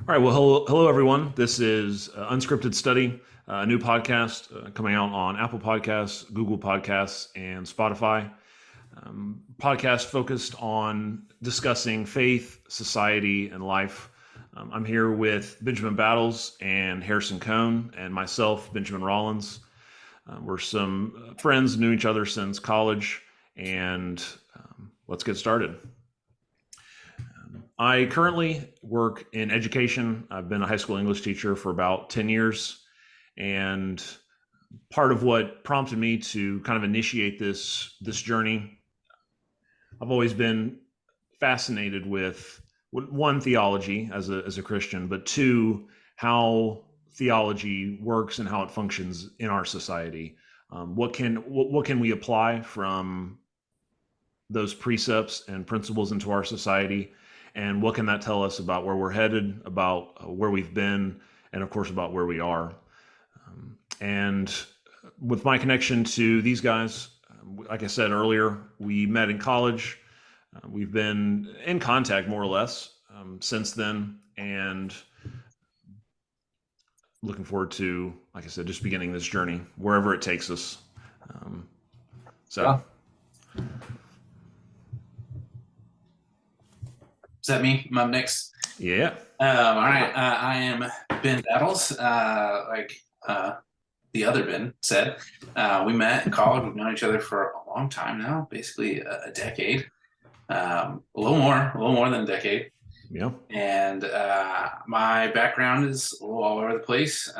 All right. Well, hello everyone. This is Unscripted Study, a new podcast coming out on Apple Podcasts, Google Podcasts, and Spotify. Podcast focused on discussing faith, society, and life. I'm here with Benjamin Battles and Harrison Cohn, and myself, Benjamin Rollins. We're some friends, knew each other since college, and let's get started. I currently work in education. I've been a high school English teacher for about 10 years. And part of what prompted me to kind of initiate this journey, I've always been fascinated with one, theology as a Christian, but two, how theology works and how it functions in our society. What can we apply from those precepts and principles into our society? And what can that tell us about where we're headed, about where we've been, and of course about where we are? And with my connection to these guys, like I said earlier, we met in college. We've been in contact more or less since then, and looking forward to, like I said, just beginning this journey wherever it takes us. Yeah. Is that me? I'm up next. Yeah. All right. I am Ben Battles. The other Ben said, we met in college. We've known each other for a long time now, basically a decade, a little more than a decade. Yeah. And my background is a little all over the place.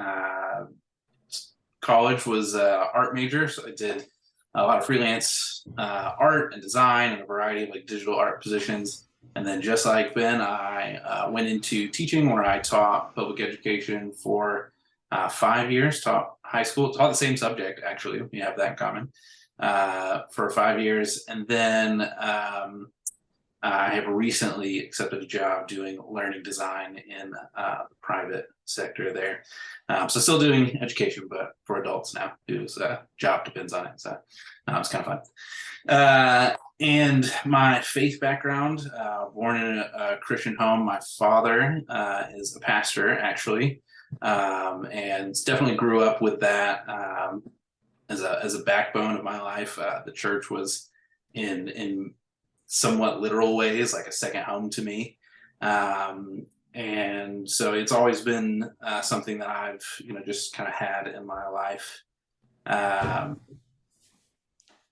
College was art major, so I did a lot of freelance art and design and a variety of digital art positions. And then just like Ben, I went into teaching where I taught public education for 5 years, taught high school, taught the same subject, actually. We have that in common for 5 years. And then I have recently accepted a job doing learning design in the private sector there. So still doing education, but for adults now, whose job depends on it. So it's kind of fun. And my faith background, born in a Christian home. My father is a pastor, actually, and definitely grew up with that as a backbone of my life. The church was in somewhat literal ways like a second home to me, and so it's always been something that I've just kind of had in my life.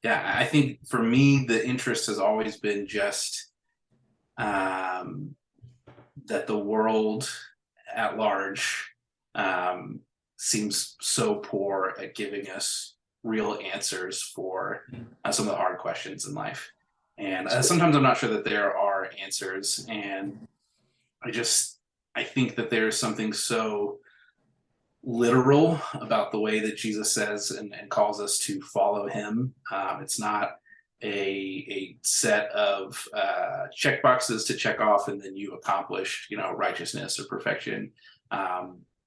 Yeah, I think for me, the interest has always been just that the world at large seems so poor at giving us real answers for some of the hard questions in life. And sometimes I'm not sure that there are answers. And I think that there's something so literal about the way that Jesus says and calls us to follow him. It's not a set of check boxes to check off and then you accomplish righteousness or perfection.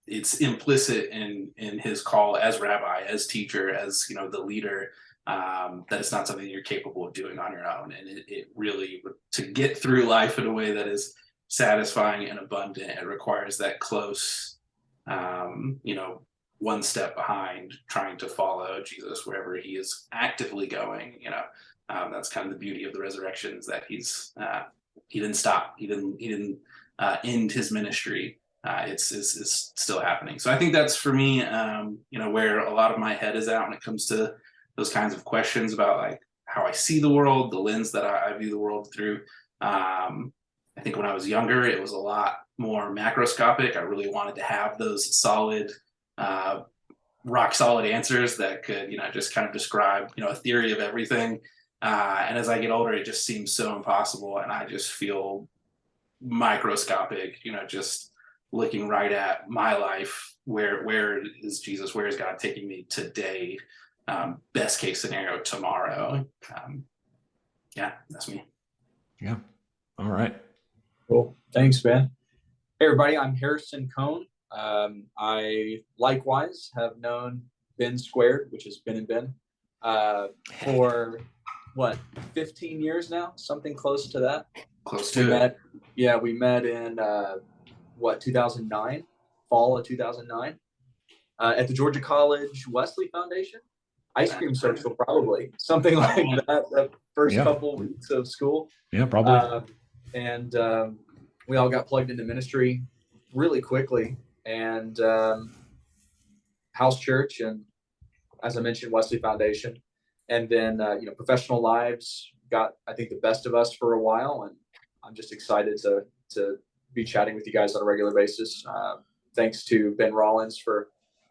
It's implicit in his call as rabbi, as teacher, as the leader, that it's not something you're capable of doing on your own. And it really, to get through life in a way that is satisfying and abundant, it requires that close one step behind, trying to follow Jesus wherever he is actively going. That's kind of the beauty of the resurrection, is that he didn't stop. He didn't end his ministry. It's still happening. So I think that's for me, where a lot of my head is at when it comes to those kinds of questions about how I see the world, the lens that I view the world through. I think when I was younger, it was a lot more macroscopic. I really wanted to have those solid, rock solid answers that could, just kind of describe, a theory of everything. And as I get older, it just seems so impossible. And I just feel microscopic, just looking right at my life. Where is Jesus? Where is God taking me today? Best case scenario tomorrow. Yeah, that's me. Yeah. All right. Cool. Thanks, Ben. Hey, everybody. I'm Harrison Cohn. I likewise have known Ben Squared, which is Ben and Ben, for 15 years now, something close to that. Close to it. We met in 2009, fall of 2009, at the Georgia College Wesley Foundation. Ice cream social, probably something like that. The first couple weeks of school. Yeah, probably. And we all got plugged into ministry really quickly, and house church, and as I mentioned, Wesley Foundation, and then professional lives got, I think, the best of us for a while, and I'm just excited to be chatting with you guys on a regular basis. Thanks to Ben Rollins for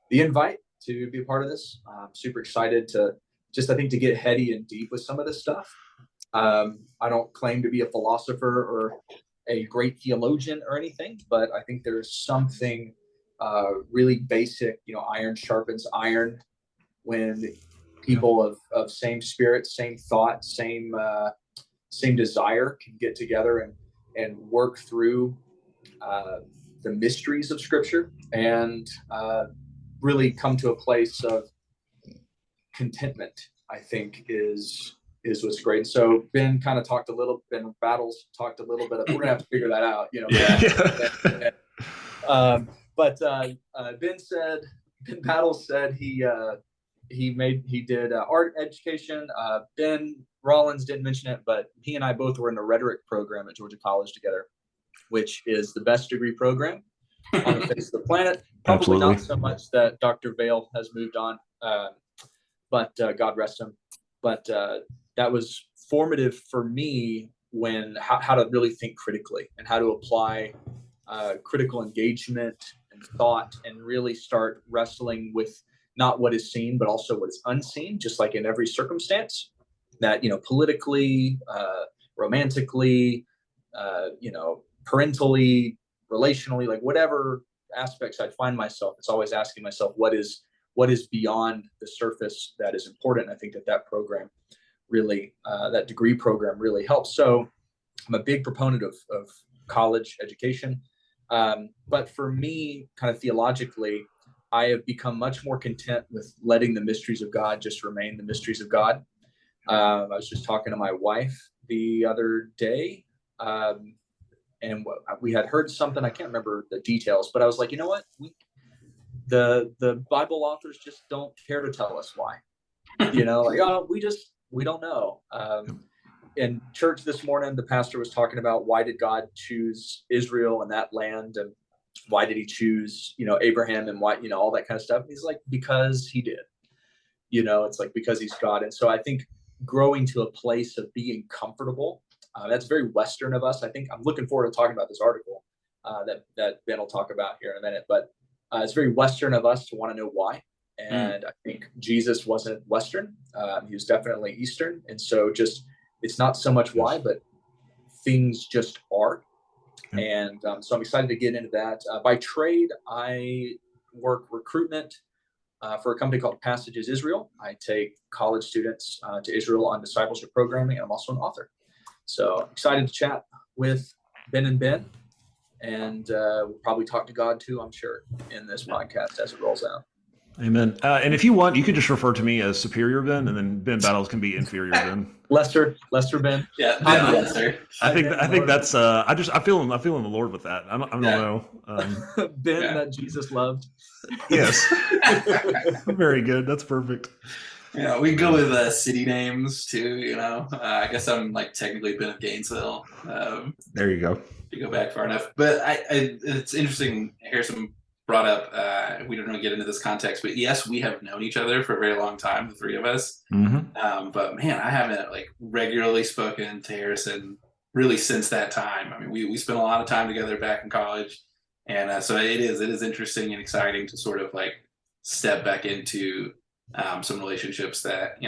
the invite to be a part of this. I'm super excited to to get heady and deep with some of this stuff. I don't claim to be a philosopher or a great theologian or anything, but I think there's something really basic. Iron sharpens iron when people of same spirit, same thought, same desire can get together and work through the mysteries of Scripture and really come to a place of contentment, I think is what's great. So Ben Battles talked a little bit. We're gonna have to figure that out, But Ben Battles said he did art education. Ben Rollins didn't mention it, but he and I both were in a rhetoric program at Georgia College together, which is the best degree program on the face of the planet. Probably Absolutely. Not so much that Dr. Vale has moved on, but God rest him. But that was formative for me when how to really think critically and how to apply critical engagement and thought and really start wrestling with not what is seen, but also what is unseen, just like in every circumstance that, politically, romantically, parentally, relationally, like whatever aspects I find myself, it's always asking myself, what is beyond the surface that is important. I think that program really, that degree program really helps. So I'm a big proponent of college education. But for me, kind of theologically, I have become much more content with letting the mysteries of God just remain the mysteries of God. I was just talking to my wife the other day, and we had heard something, I can't remember the details, but I was like, you know what? The Bible authors just don't care to tell us why. We don't know. In church this morning, the pastor was talking about why did God choose Israel and that land, and why did he choose, Abraham, and why, all that kind of stuff. And he's like, because he did, it's like, because he's God. And so I think growing to a place of being comfortable, that's very Western of us. I think I'm looking forward to talking about this article that Ben will talk about here in a minute, but it's very Western of us to want to know why. And I think Jesus wasn't Western. He was definitely Eastern. And so it's not so much why, but things just are. And so I'm excited to get into that. By trade, I work recruitment for a company called Passages Israel. I take college students to Israel on discipleship programming, and I'm also an author. So excited to chat with Ben, and we'll probably talk to God too, I'm sure, in this podcast as it rolls out. Amen. And if you want, you could just refer to me as Superior Ben, and then Ben Battles can be Inferior Ben. Lester Ben. Yeah, Ben Lester. I think that's. I feel in the Lord with that. I don't know. Ben that Jesus loved. Yes. Very good. That's perfect. Yeah, we go with city names too. I guess I'm like technically Ben of Gainesville. There you go. You go back far enough, but it's interesting. Harrison brought up, we didn't really get into this context, but yes, we have known each other for a very long time, the three of us. Mm-hmm. But man, I haven't like regularly spoken to Harrison really since that time. I mean, we spent a lot of time together back in college, and so it is interesting and exciting to sort of like step back into some relationships that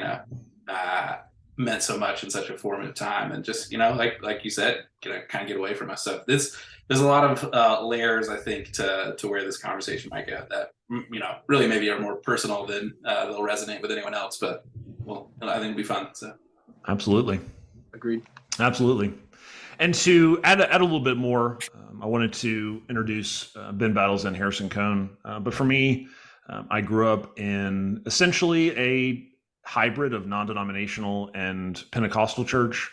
meant so much in such a formative time, and just like you said, kind of get away from us. So there's a lot of layers, I think, to where this conversation might go that really maybe are more personal than they'll resonate with anyone else, but I think it'll be fun. So absolutely, agreed, absolutely. And to add a little bit more, I wanted to introduce Ben Battles and Harrison Cohn. But for me, I grew up in essentially a hybrid of non-denominational and Pentecostal church.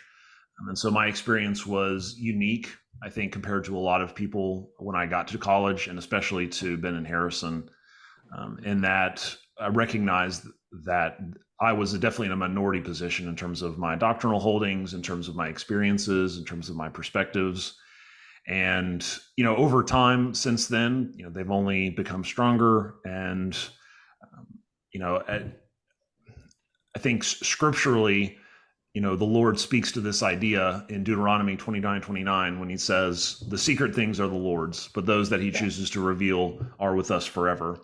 And so my experience was unique I think, compared to a lot of people when I got to college, and especially to Ben and Harrison, in that I recognized that I was definitely in a minority position in terms of my doctrinal holdings, in terms of my experiences, in terms of my perspectives. And, over time since then, they've only become stronger. And, I think scripturally, the Lord speaks to this idea in Deuteronomy 29:29 when he says, the secret things are the Lord's, but those that he chooses to reveal are with us forever.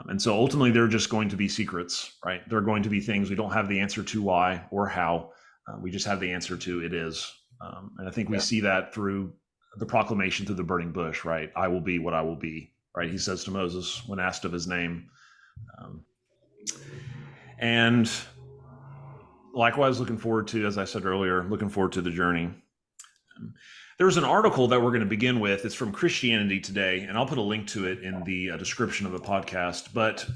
And so ultimately, they're just going to be secrets, right? They're going to be things we don't have the answer to why or how. We just have the answer to it is. And I think we see that through the proclamation through the burning bush, right? I will be what I will be, right? He says to Moses when asked of his name. And likewise, looking forward to, as I said earlier, looking forward to the journey. There's an article that we're going to begin with. It's from Christianity Today, and I'll put a link to it in the description of the podcast. But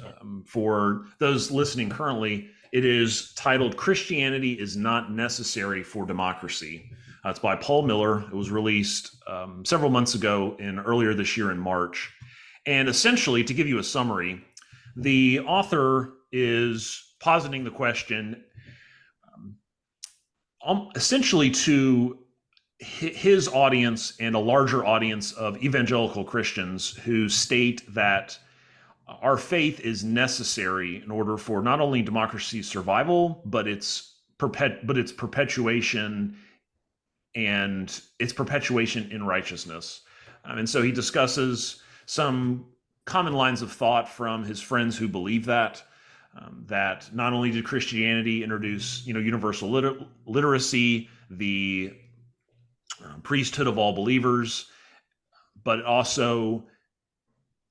for those listening currently, it is titled Christianity is Not Necessary for Democracy. It's by Paul Miller. It was released several months ago earlier this year in March. And essentially, to give you a summary, the author is positing the question essentially to his audience and a larger audience of evangelical Christians who state that our faith is necessary in order for not only democracy's survival, but its perpetuation and its perpetuation in righteousness. And so he discusses some common lines of thought from his friends who believe that not only did Christianity introduce, universal literacy, the priesthood of all believers, but it also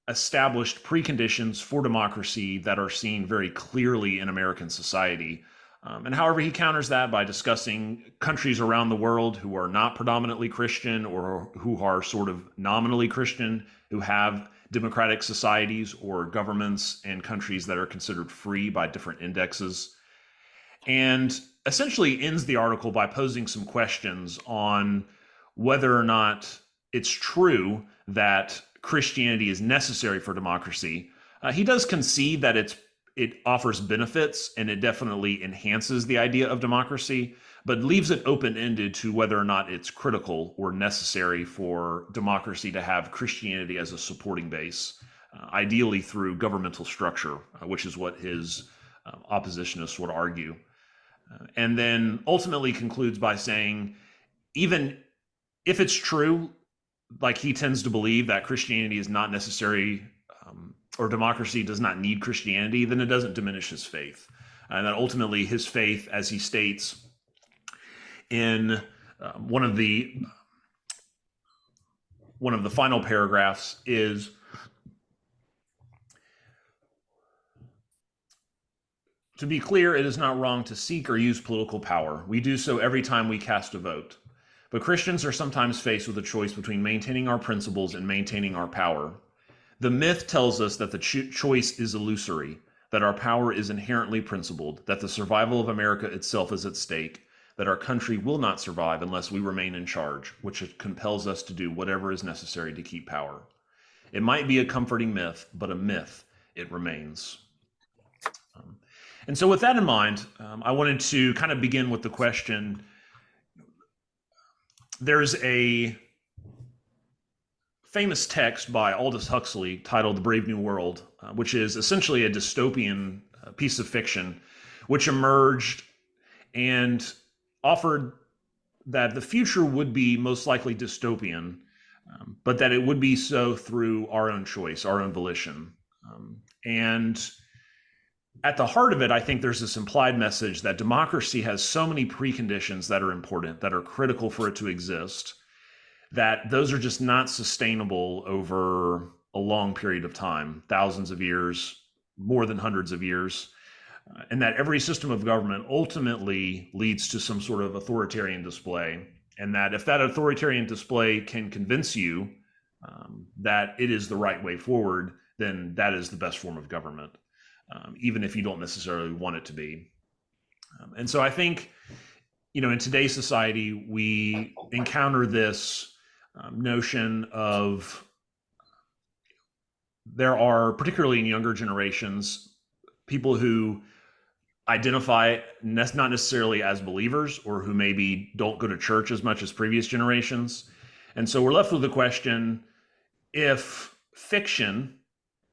established preconditions for democracy that are seen very clearly in American society. And however, he counters that by discussing countries around the world who are not predominantly Christian or who are sort of nominally Christian, who have democratic societies or governments, and countries that are considered free by different indexes. And essentially ends the article by posing some questions on whether or not it's true that Christianity is necessary for democracy. He does concede that it offers benefits and it definitely enhances the idea of democracy, but leaves it open-ended to whether or not it's critical or necessary for democracy to have Christianity as a supporting base, ideally through governmental structure, which is what his oppositionists would argue. And then ultimately concludes by saying, even if it's true, like he tends to believe, that Christianity is not necessary or democracy does not need Christianity, then it doesn't diminish his faith. And that ultimately his faith, as he states in one of the final paragraphs, is to be clear, it is not wrong to seek or use political power. We do so every time we cast a vote. But Christians are sometimes faced with a choice between maintaining our principles and maintaining our power. The myth tells us that the choice is illusory, that our power is inherently principled, that the survival of America itself is at stake, that our country will not survive unless we remain in charge, which compels us to do whatever is necessary to keep power. It might be a comforting myth, but a myth it remains. And so with that in mind, I wanted to kind of begin with the question. There's a famous text by Aldous Huxley titled The Brave New World, which is essentially a dystopian piece of fiction, which emerged and offered that the future would be most likely dystopian, but that it would be so through our own choice, our own volition. And at the heart of it, I think there's this implied message that democracy has so many preconditions that are important, that are critical for it to exist, that those are just not sustainable over a long period of time, thousands of years, more than hundreds of years, and that every system of government ultimately leads to some sort of authoritarian display, and that if that authoritarian display can convince you that it is the right way forward, then that is the best form of government. Even if you don't necessarily want it to be. And so I think, in today's society, we encounter this notion of there are, particularly in younger generations, people who identify not necessarily as believers or who maybe don't go to church as much as previous generations. And so we're left with the question, if fiction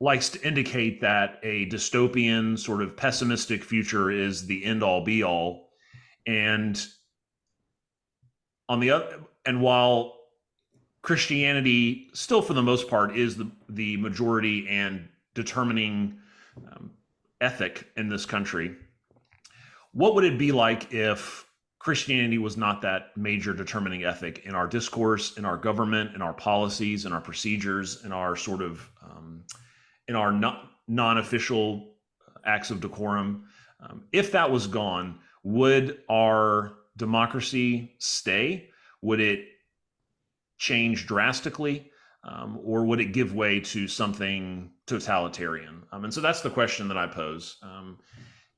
likes to indicate that a dystopian sort of pessimistic future is the end all be all, and on the other, and while Christianity still for the most part is the majority and determining ethic in this country, what would it be like if Christianity was not that major determining ethic in our discourse, in our government, in our policies, in our procedures, in our sort of in our non-official acts of decorum? If that was gone, would our democracy stay? Would it change drastically? Or would it give way to something totalitarian? And so that's the question that I pose.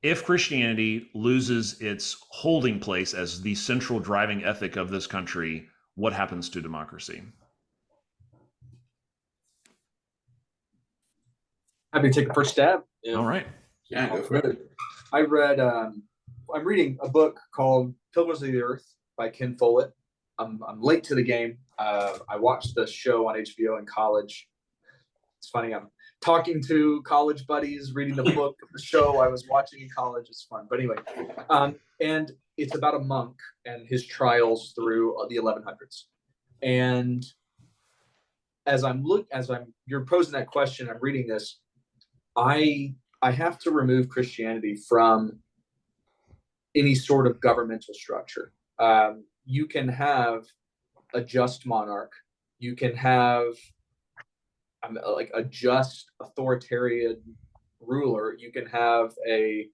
If Christianity loses its holding place as the central driving ethic of this country, what happens to democracy? Happy to take a first stab. All right. Yeah, go for it. I read, I'm reading a book called Pillars of the Earth by Ken Follett. I'm late to the game. I watched the show on HBO in college. It's funny, I'm talking to college buddies, reading the book of the show I was watching in college. It's fun. But anyway, and it's about a monk and his trials through the 1100s. And you're posing that question, I'm reading this, I have to remove Christianity from any sort of governmental structure. You can have a just monarch. You can have like a just authoritarian ruler. You can have a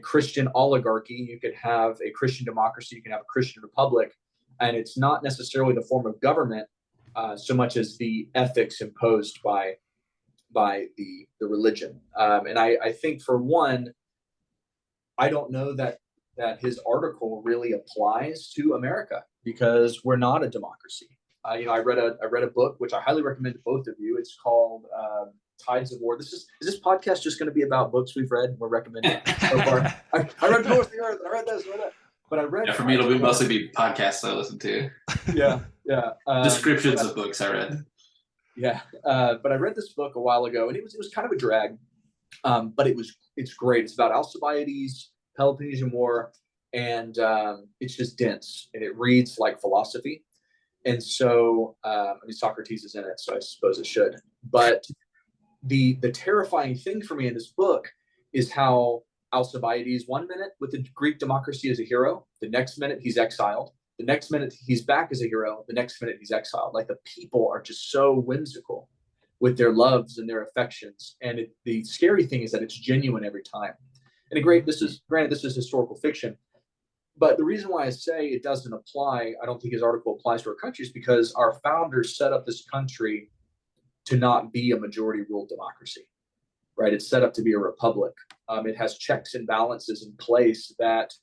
Christian oligarchy. You could have a Christian democracy. You can have a Christian republic. And it's not necessarily the form of government so much as the ethics imposed by the religion. And I think, for one, I don't know that his article really applies to America, because we're not a democracy. I read a book which I highly recommend to both of you. It's called Tides of War. Is this podcast just going to be about books we've read and we're recommending so far? I read Pillars of the Earth. I read this. I read that. But I read. Yeah, for me, it'll mostly be podcasts I listen to. Yeah. Descriptions of books I read. Yeah, but I read this book a while ago, and it was kind of a drag, but it's great. It's about Alcibiades, Peloponnesian War, and it's just dense, and it reads like philosophy. And so, Socrates is in it, so I suppose it should. But the terrifying thing for me in this book is how Alcibiades, 1 minute with the Greek democracy as a hero, the next minute he's exiled, the next minute he's back as a hero, the next minute he's exiled. Like, the people are just so whimsical with their loves and their affections. And the scary thing is that it's genuine every time. And this is historical fiction. But the reason why I say it doesn't apply, I don't think his article applies to our country, is because our founders set up this country to not be a majority rule democracy, right? It's set up to be a republic. It has checks and balances in place that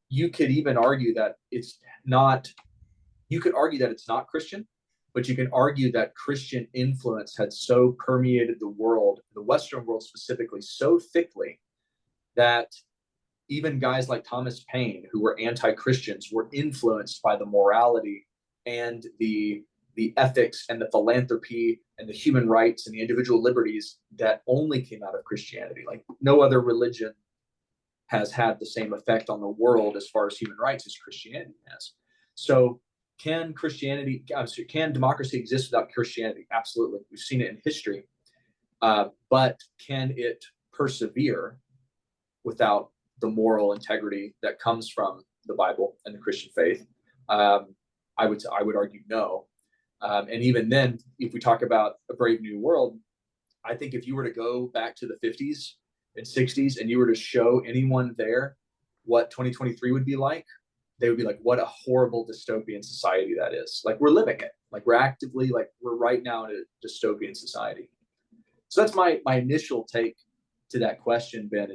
you could even argue that it's not Christian, but you can argue that Christian influence had so permeated the world, the Western world specifically, so thickly that even guys like Thomas Paine, who were anti-Christians, were influenced by the morality and the ethics and the philanthropy and the human rights and the individual liberties that only came out of Christianity. Like, no other religion has had the same effect on the world as far as human rights as Christianity has. So can democracy exist without Christianity? Absolutely. We've seen it in history. But can it persevere without the moral integrity that comes from the Bible and the Christian faith? I would argue no. And even then, if we talk about a brave new world, I think if you were to go back to the 50s and 60s and you were to show anyone there what 2023 would be like, they would be like, what a horrible dystopian society that is. Like, we're living it. Like, we're right now in a dystopian society. So that's my initial take to that question, Ben,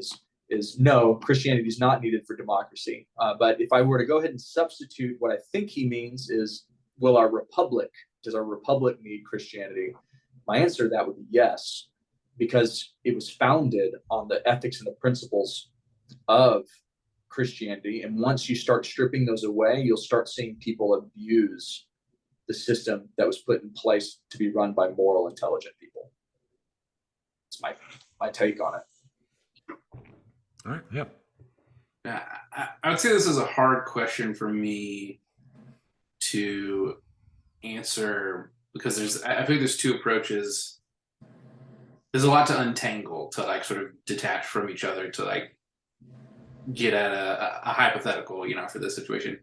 is no, Christianity is not needed for democracy. But if I were to go ahead and substitute, what I think he means is does our republic need Christianity? My answer to that would be yes, because it was founded on the ethics and the principles of Christianity. And once you start stripping those away, you'll start seeing people abuse the system that was put in place to be run by moral, intelligent people. It's my take on it. All right. Yep. Yeah, I would say this is a hard question for me to answer, because I think there's two approaches. There's a lot to untangle, to like sort of detach from each other, to like get at a hypothetical, for this situation.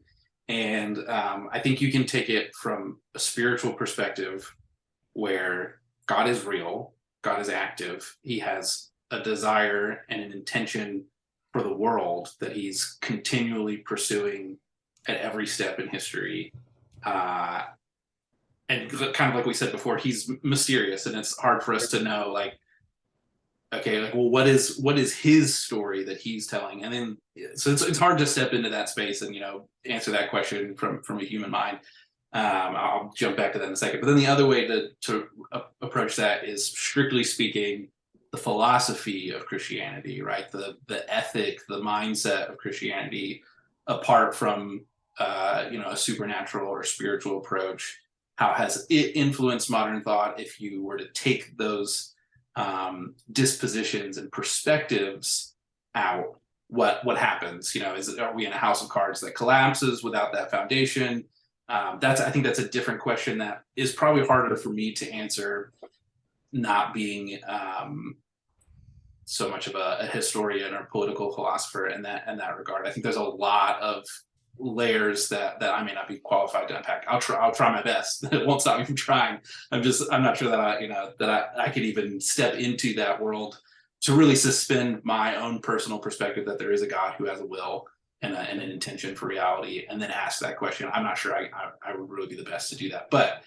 And I think you can take it from a spiritual perspective, where God is real, God is active, he has a desire and an intention for the world that he's continually pursuing at every step in history. And kind of like we said before, he's mysterious, and it's hard for us to know, like, okay, like, well, what is his story that he's telling? And then, so it's hard to step into that space and, answer that question from a human mind. I'll jump back to that in a second. But then the other way to approach that is, strictly speaking, the philosophy of Christianity, right? The ethic, the mindset of Christianity, apart from a supernatural or spiritual approach. How has it influenced modern thought? If you were to take those dispositions and perspectives out, what happens? Are we in a house of cards that collapses without that foundation? I think that's a different question that is probably harder for me to answer, not being so much of a historian or political philosopher in that regard. I think there's a lot of layers that I may not be qualified to unpack. I'll try my best. It won't stop me from trying. I'm not sure that I could even step into that world to really suspend my own personal perspective that there is a God who has a will and an intention for reality, and then ask that question. I'm not sure I would really be the best to do that. But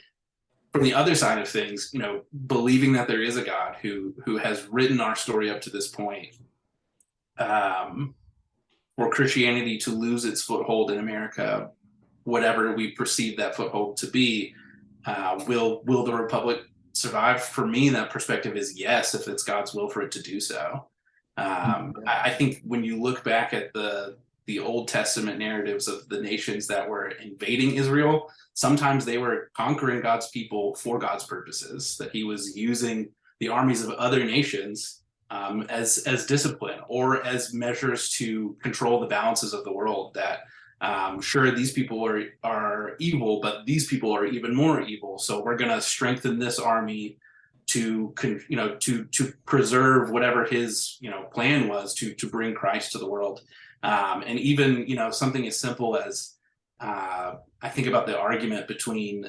from the other side of things, believing that there is a God who has written our story up to this point, for Christianity to lose its foothold in America, whatever we perceive that foothold to be, will the Republic survive? For me, that perspective is yes, if it's God's will for it to do so. I think when you look back at the Old Testament narratives of the nations that were invading Israel, sometimes they were conquering God's people for God's purposes, that he was using the armies of other nations as discipline, or as measures to control the balances of the world. That sure, these people are evil, but these people are even more evil. So we're going to strengthen this army to preserve whatever his plan was to bring Christ to the world. And even something as simple as I think about the argument between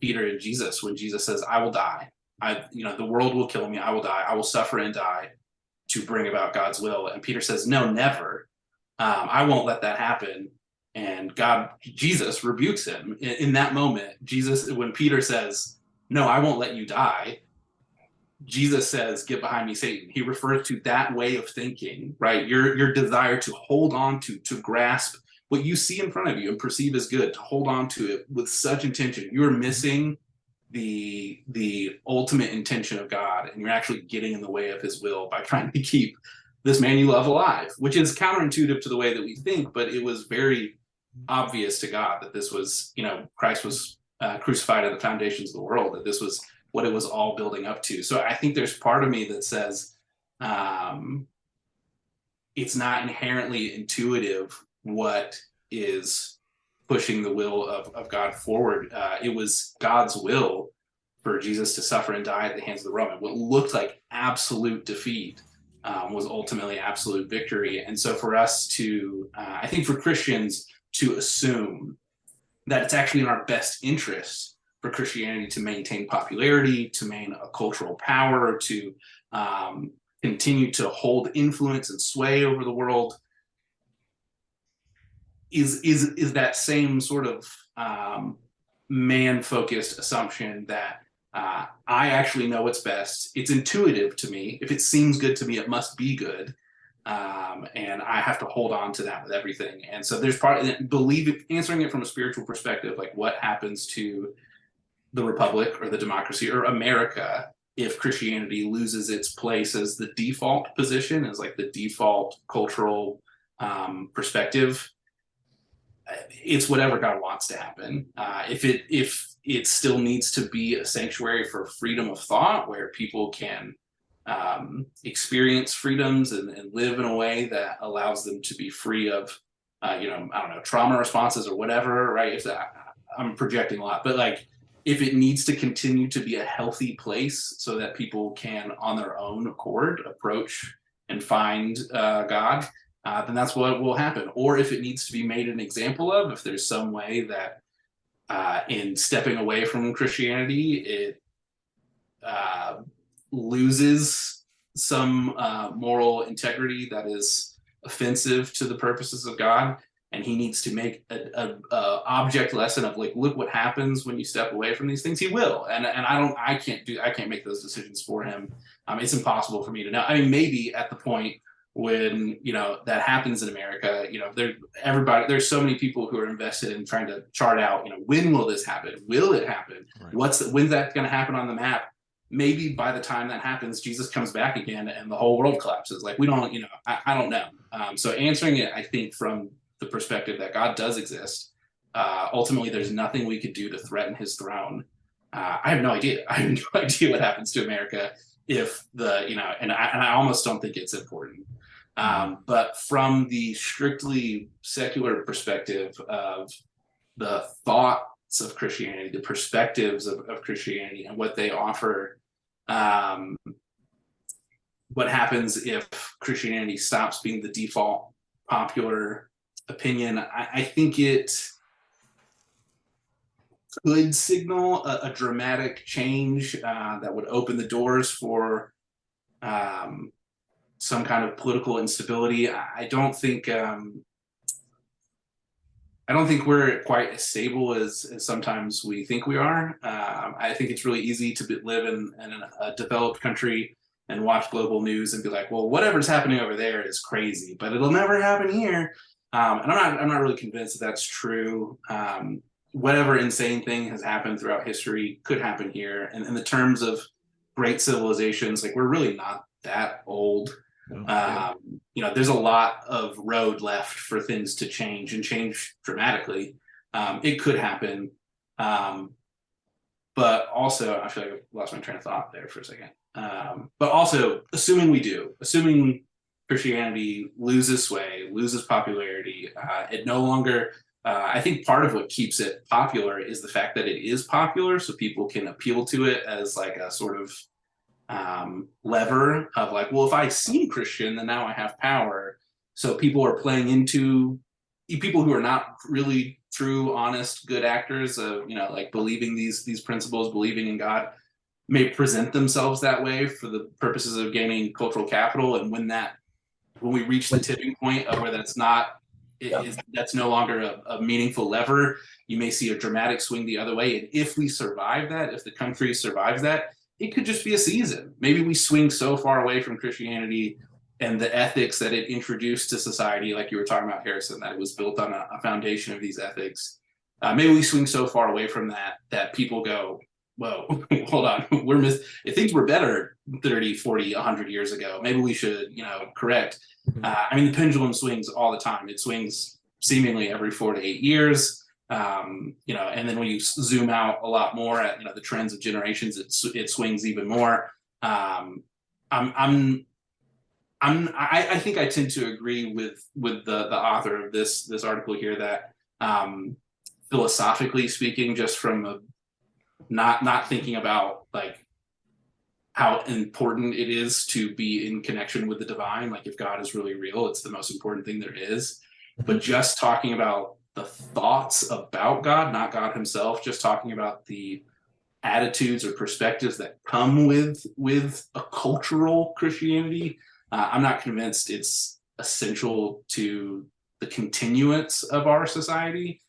Peter and Jesus, when Jesus says, "I will die. The world will kill me. I will die. I will suffer and die to bring about God's will." And Peter says, "No, never. I won't let that happen." And Jesus rebukes him in that moment. When Peter says, "No, I won't let you die," Jesus says, "Get behind me, Satan." He refers to that way of thinking, right? Your desire to hold on to grasp what you see in front of you and perceive as good, to hold on to it with such intention. You're missing the ultimate intention of God, and you're actually getting in the way of his will by trying to keep this man you love alive, which is counterintuitive to the way that we think, but it was very obvious to God that this was, Christ was crucified at the foundations of the world, that this was what it was all building up to. So I think there's part of me that says it's not inherently intuitive what is pushing the will of God forward. It was God's will for Jesus to suffer and die at the hands of the Roman. What looked like absolute defeat was ultimately absolute victory. And so for us to, I think for Christians to assume that it's actually in our best interest for Christianity to maintain popularity, to maintain a cultural power, to continue to hold influence and sway over the world, is that same sort of man-focused assumption that I actually know what's best. It's intuitive to me. If it seems good to me, it must be good. and I have to hold on to that with everything. And so there's answering it from a spiritual perspective, like what happens to the republic or the democracy or America if Christianity loses its place as the default position, as like the default cultural perspective. It's whatever God wants to happen. If it still needs to be a sanctuary for freedom of thought, where people can experience freedoms and live in a way that allows them to be free of, I don't know, trauma responses or whatever, right? If that, I'm projecting a lot, but like, if it needs to continue to be a healthy place so that people can, on their own accord, approach and find God, then that's what will happen. Or if it needs to be made an example of, if there's some way that in stepping away from Christianity, it loses some moral integrity that is offensive to the purposes of God, and he needs to make a object lesson of like, look what happens when you step away from these things. He will, and I can't make those decisions for him. It's impossible for me to know. I mean, maybe at the point when that happens in America, there's so many people who are invested in trying to chart out, when will this happen? Will it happen? Right. When's that going to happen on the map? Maybe by the time that happens, Jesus comes back again and the whole world collapses. Like, we don't, I don't know. So answering it, I think, from the perspective that God does exist, ultimately there's nothing we could do to threaten his throne. I have no idea. I have no idea what happens to America if and I almost don't think it's important. But from the strictly secular perspective of the thoughts of Christianity, the perspectives of Christianity and what they offer, what happens if Christianity stops being the default popular opinion? I think it could signal a dramatic change that would open the doors for some kind of political instability. I don't think we're quite as stable as sometimes we think we are. I think it's really easy to live in a developed country and watch global news and be like, well, whatever's happening over there is crazy, but it'll never happen here. And I'm not really convinced that that's true. Whatever insane thing has happened throughout history could happen here. And in the terms of great civilizations, like, we're really not that old. There's a lot of road left for things to change and change dramatically. It could happen. But also, I feel like I lost my train of thought there for a second. But also, assuming Christianity loses sway, loses popularity, it no longer, I think part of what keeps it popular is the fact that it is popular, so people can appeal to it as like a sort of lever of like, well, if I seem Christian, then now I have power. So people are playing into, people who are not really true, honest, good actors of, like believing these principles, believing in God, may present themselves that way for the purposes of gaining cultural capital. And when we reach the tipping point of where that's no longer a meaningful lever, you may see a dramatic swing the other way. And if we survive that, if the country survives that, it could just be a season. Maybe we swing so far away from Christianity and the ethics that it introduced to society, like you were talking about, Harrison, that it was built on a foundation of these ethics. Maybe we swing so far away from that people go, whoa, hold on, if things were better 30, 40, 100 years ago, maybe we should, correct. The pendulum swings all the time. It swings seemingly every 4 to 8 years. And then when you zoom out a lot more at the trends of generations, it swings even more. I think I tend to agree with the author of this article here that philosophically speaking, just from a not thinking about like how important it is to be in connection with the divine, like if God is really real, it's the most important thing there is. But just talking about the thoughts about God, not God himself, just talking about the attitudes or perspectives that come with a cultural Christianity, I'm not convinced it's essential to the continuance of our society.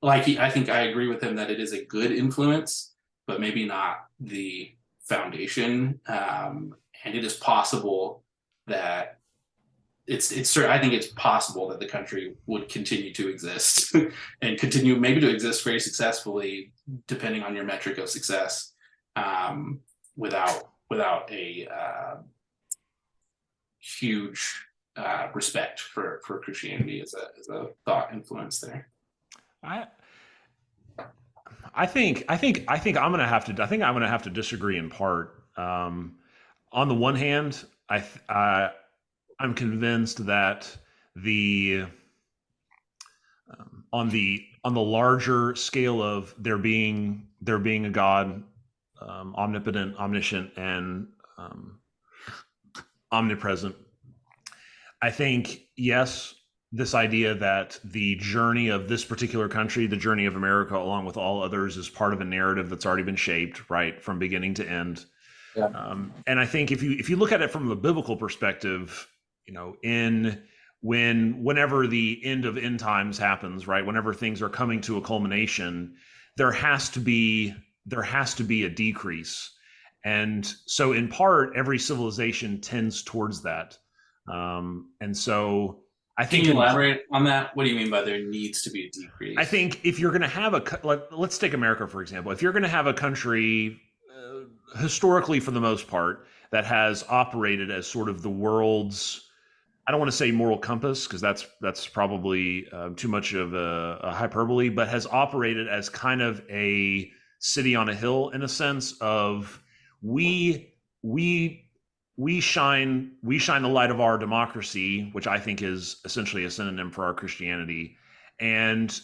I think I agree with him that it is a good influence, but maybe not the foundation. And it is possible that I think it's possible that the country would continue to exist and continue maybe to exist very successfully, depending on your metric of success, without a huge respect for Christianity as a thought influence there. I think I'm gonna have to disagree in part. On the one hand, I'm convinced that the on the larger scale of there being a God, omnipotent, omniscient, and omnipresent, I think, yes, this idea that the journey of this particular country, the journey of America, along with all others, is part of a narrative that's already been shaped, right, from beginning to end. Yeah. And I think if you look at it from a biblical perspective, whenever the end of end times happens, right, whenever things are coming to a culmination, there has to be a decrease. And so in part, every civilization tends towards that. And so I think— Can you elaborate on that? What do you mean by there needs to be a decrease? I think if you're going to have let's take America, for example. If you're going to have a country, historically, for the most part, that has operated as sort of the world's, I don't want to say moral compass, because that's probably too much of a hyperbole, but has operated as kind of a city on a hill, in a sense of we shine the light of our democracy, which I think is essentially a synonym for our Christianity, and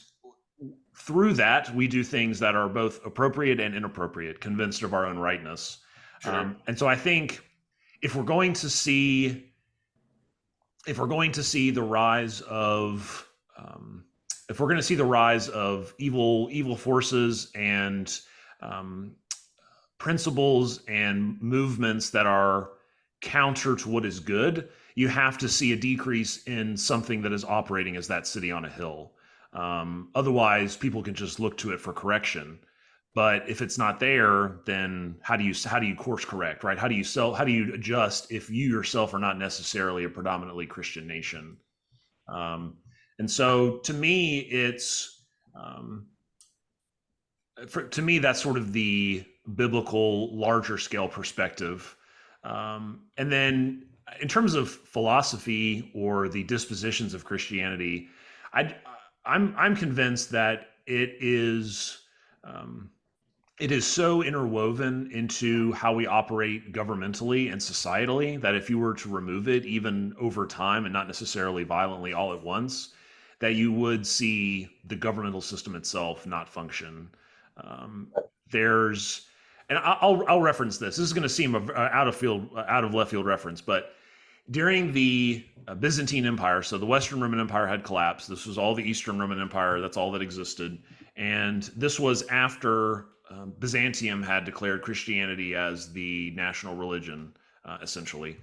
through that we do things that are both appropriate and inappropriate, convinced of our own rightness. Sure. And so I think if we're going to see the rise of evil forces and principles and movements that are counter to what is good, you have to see a decrease in something that is operating as that city on a hill. Otherwise, people can just look to it for correction. But if it's not there, then how do you course correct, right? How do you adjust if you yourself are not necessarily a predominantly Christian nation? And so to me, that's sort of the biblical larger scale perspective. And then in terms of philosophy or the dispositions of Christianity, I'm convinced that it is so interwoven into how we operate governmentally and societally that if you were to remove it, even over time and not necessarily violently all at once, that you would see the governmental system itself not function. And I'll reference this. This is going to seem out of left field reference, but during the Byzantine Empire, so the Western Roman Empire had collapsed. This was all the Eastern Roman Empire. That's all that existed. And this was after Byzantium had declared Christianity as the national religion, essentially,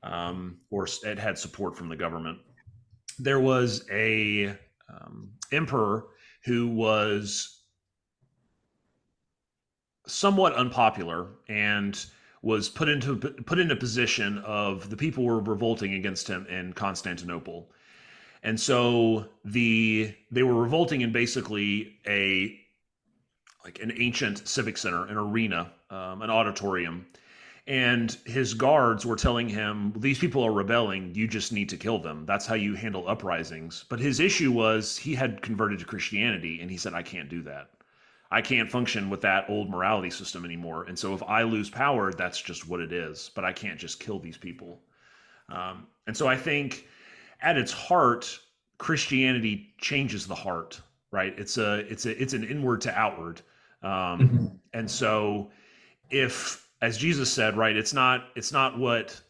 or it had support from the government. There was a emperor who was somewhat unpopular and was put in a position of the people were revolting against him in Constantinople. And so they were revolting in basically an ancient civic center, an arena, an auditorium. And his guards were telling him, these people are rebelling, you just need to kill them. That's how you handle uprisings. But his issue was he had converted to Christianity, and he said, I can't do that. I can't function with that old morality system anymore. And so if I lose power, that's just what it is. But I can't just kill these people. And so I think at its heart, Christianity changes the heart, right? It's an inward to outward. And so if, as Jesus said, right, it's not what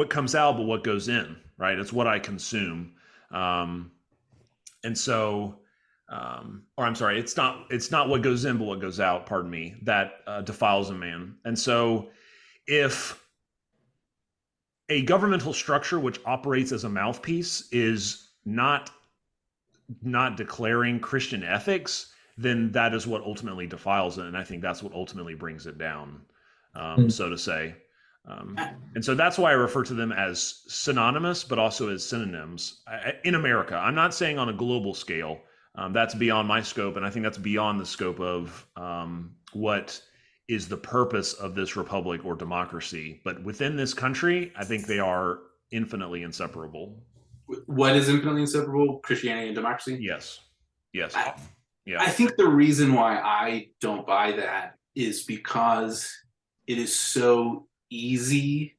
comes out, but what goes in, right? It's what I consume. And so, or I'm sorry, it's not what goes in, but what goes out, pardon me, that defiles a man. And so if a governmental structure which operates as a mouthpiece is not declaring Christian ethics, then that is what ultimately defiles it. And I think that's what ultimately brings it down, so to say. And so that's why I refer to them as synonymous, but also as synonyms in America. I'm not saying on a global scale. That's beyond my scope, and I think that's beyond the scope of what is the purpose of this republic or democracy. But within this country, I think they are infinitely inseparable. What is infinitely inseparable? Christianity and democracy? Yes. Yes. I think the reason why I don't buy that is because it is so easy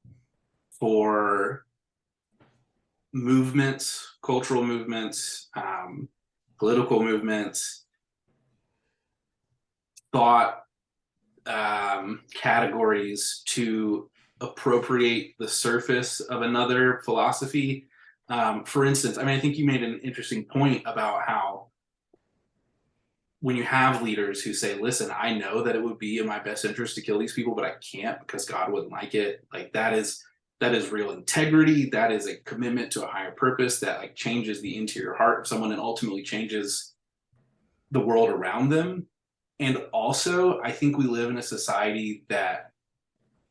for movements, cultural movements, political movements, thought categories to appropriate the surface of another philosophy. For instance, I mean, I think you made an interesting point about how when you have leaders who say, listen, I know that it would be in my best interest to kill these people, but I can't because God wouldn't like it. Like that is real integrity. That is a commitment to a higher purpose that like changes the interior heart of someone and ultimately changes the world around them. And also, I think we live in a society that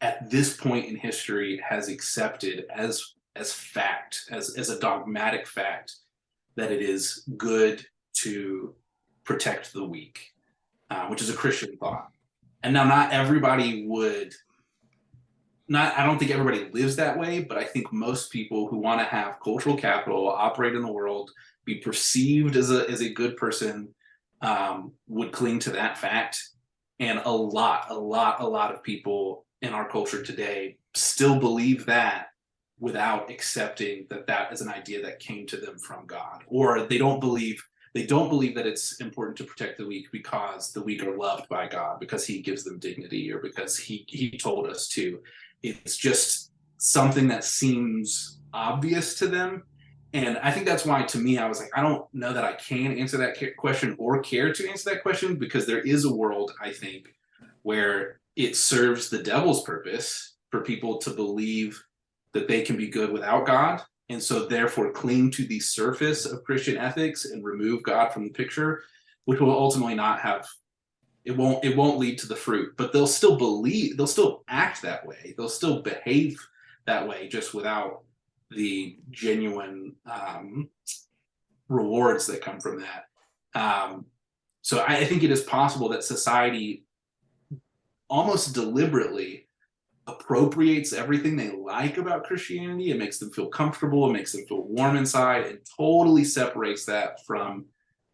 at this point in history has accepted as fact, as a dogmatic fact, that it is good to protect the weak, which is a Christian thought. And now not everybody would, I don't think everybody lives that way, but I think most people who want to have cultural capital, operate in the world, be perceived as a good person, would cling to that fact. And a lot of people in our culture today still believe that without accepting that is an idea that came to them from God, or they don't believe that it's important to protect the weak because the weak are loved by God, because he gives them dignity, or because he told us to. It's just something that seems obvious to them. And I think that's why, to me, I was like, I don't know that I can answer that question or care to answer that question, because there is a world, I think, where it serves the devil's purpose for people to believe that they can be good without God, and so therefore cling to the surface of Christian ethics and remove God from the picture, which will ultimately not have, it won't lead to the fruit, but they'll still act that way, they'll still behave that way, just without the genuine rewards that come from that. So I think it is possible that society almost deliberately appropriates everything they like about Christianity. It makes them feel comfortable, it makes them feel warm inside, and totally separates that from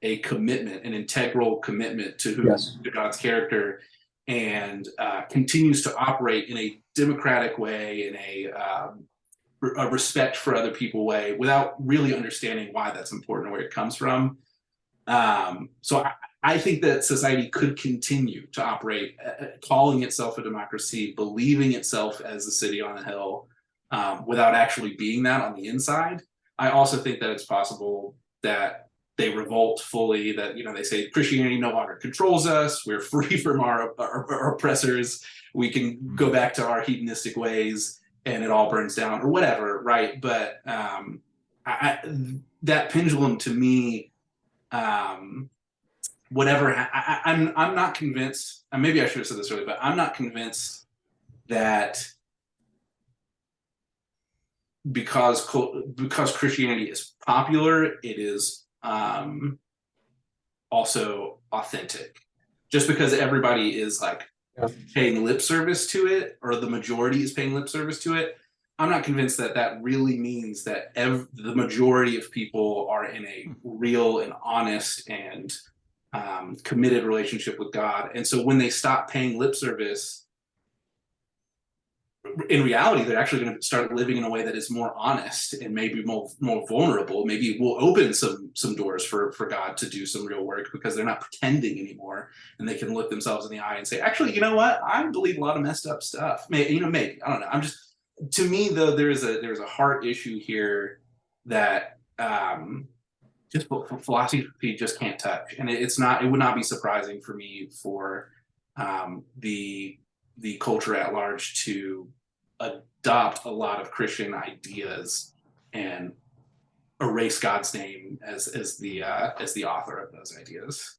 a commitment, an integral commitment to to God's character, and continues to operate in a democratic way, in a respect for other people way, without really understanding why that's important or where it comes from. So I think that society could continue to operate, calling itself a democracy, believing itself as a city on a hill, without actually being that on the inside. I also think that it's possible that they revolt fully, that, they say Christianity no longer controls us, we're free from our oppressors, we can go back to our hedonistic ways, and it all burns down, or whatever, right? But that pendulum, to me, I'm not convinced, and maybe I should have said this earlier, but I'm not convinced that because Christianity is popular, it is also authentic. Just because everybody is like paying lip service to it, or the majority is paying lip service to it, I'm not convinced that really means that the majority of people are in a real and honest and committed relationship with God. And so when they stop paying lip service, in reality, they're actually going to start living in a way that is more honest and maybe more vulnerable. Maybe it will open some doors for God to do some real work, because they're not pretending anymore, and they can look themselves in the eye and say, actually, you know what? I believe a lot of messed up stuff. Maybe, I don't know. To me, though, there's a heart issue here that just philosophy just can't touch, and it would not be surprising for me for the culture at large to adopt a lot of Christian ideas and erase God's name as the author of those ideas.